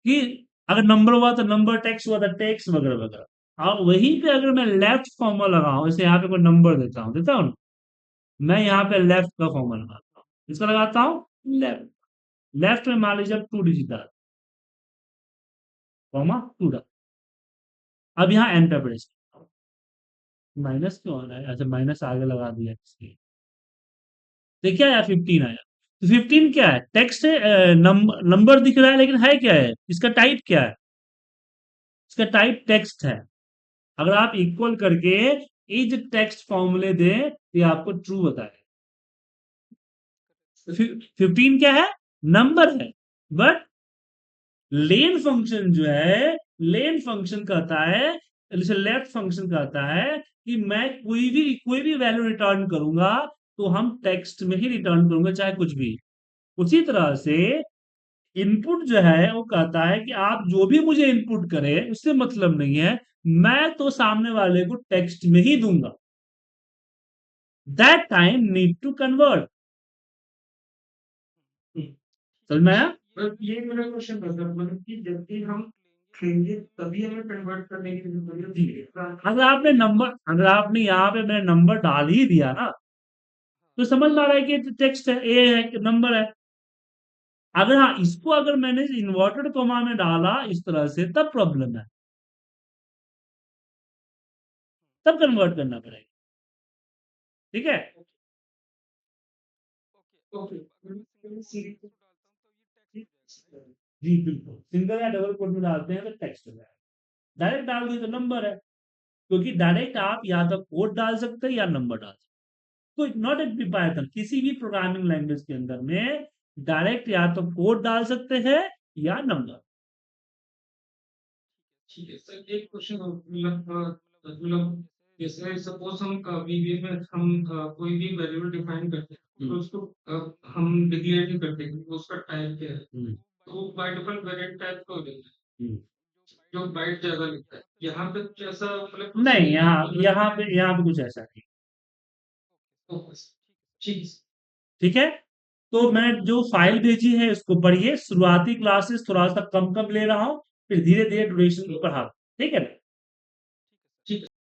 कि अगर नंबर हुआ तो नंबर, टेक्स्ट हुआ तो टेक्स्ट, वगैरह वगैरह। और वहीं पे अगर मैं लेफ्ट फॉर्मूला लगाऊं, जैसे यहाँ पे कोई नंबर देता हूँ ना, मैं यहाँ पे लेफ्ट का फॉर्मूला लगाता हूँ। इसका लगाता हूँ लेफ्ट। लेफ्ट में मान लीजिए 2 डिजिट आ, कॉमा 2 डा। अब यहाँ एंटर प्रेस, माइनस क्यों आ रहा है? अच्छा, माइनस आगे लगा दिया इसलिए। देखिए आया 15 आया। तो 15 क्या है? टेक्स्ट है, नंबर दिख रहा है, लेकिन है क्या है? इसका टाइप क्या है? इसका टाइप टेक्स्ट है। अगर आप इक्वल करके इज टेक्स्ट फॉर्मूले दें, तो ये आपको ट्रू बताएगा। 15 क्या है? नंबर है। बट लेन फंक्शन जो है, लेन फंक्शन कहता है, जैसे लेफ्ट फंक्शन कहता है कि मैं कोई भी वैल्यू रिटर्न करूंगा, तो हम टेक्स्ट में ही रिटर्न करूंगा, चाहे कुछ भी। उसी तरह से इनपुट जो है वो कहता है कि आप जो भी मुझे इनपुट करें, उससे मतलब नहीं है, मैं तो सामने वाले को टेक्स्ट में ही दूंगा। That time need to convert. समझ में आया?
बस ये मेरा क्वेश्चन था सर, मतलब कि जब भी हम खेलेंगे तभी हमें कन्वर्ट करने की जरूरत है।
अगर आपने यहाँ पे मैंने नंबर डाल ही दिया ना, तो समझ में आ रहा है कि टेक्स्ट है, ए है कि नंबर है। अगर हाँ, इसको अगर मैंने इन्वर्टेड कॉमा में डाला इस तरह से, तब प्रॉब्लम है, तब कन्वर्ट करना पड़ेगा। ठीक है?
ओके
जी बिल्कुल, सिंगल या डबल कोट में डालते हैं तो टेक्स्ट हो जाएगा। डायरेक्ट डाल दिए तो नंबर है, क्योंकि डायरेक्ट आप या तो कोड डाल सकते हैं या नंबर डाल सकते हैं। तो नॉट एट पाइथन, किसी भी प्रोग्रामिंग लैंग्वेज के अंदर में डायरेक्ट या तो कोड डाल सकते हैं या नंबर।
ठीक है सर, एक क्वेश्चन मतलब जैसे सपोज हम VBA में हम कोई भी वेरिएबल डिफाइन करते हैं, तो उसको हम डिक्लेयर नहीं करते कि उसका टाइप क्या है, तो वो बाय डिफॉल्ट वेरिएंट टाइप का हो जाता है, जो बाइट ज्यादा लिखता है। यहाँ पे कुछ ऐसा मतलब कुछ
नहीं,
नहीं है
यहाँ
मतलब
यहाँ पे यहाँ पे कुछ ऐसा नहीं।
ओके सर, ठीक है सर।
ठीक है? तो मैंने जो फाइल भेजी है इसको पढ़िए। शुरुआती क्लासेस थोड़ा सा कम कम ले रहा हूँ, फिर धीरे धीरे ड्यूरेशन को बढ़ा। ठीक है ना?
ठीक है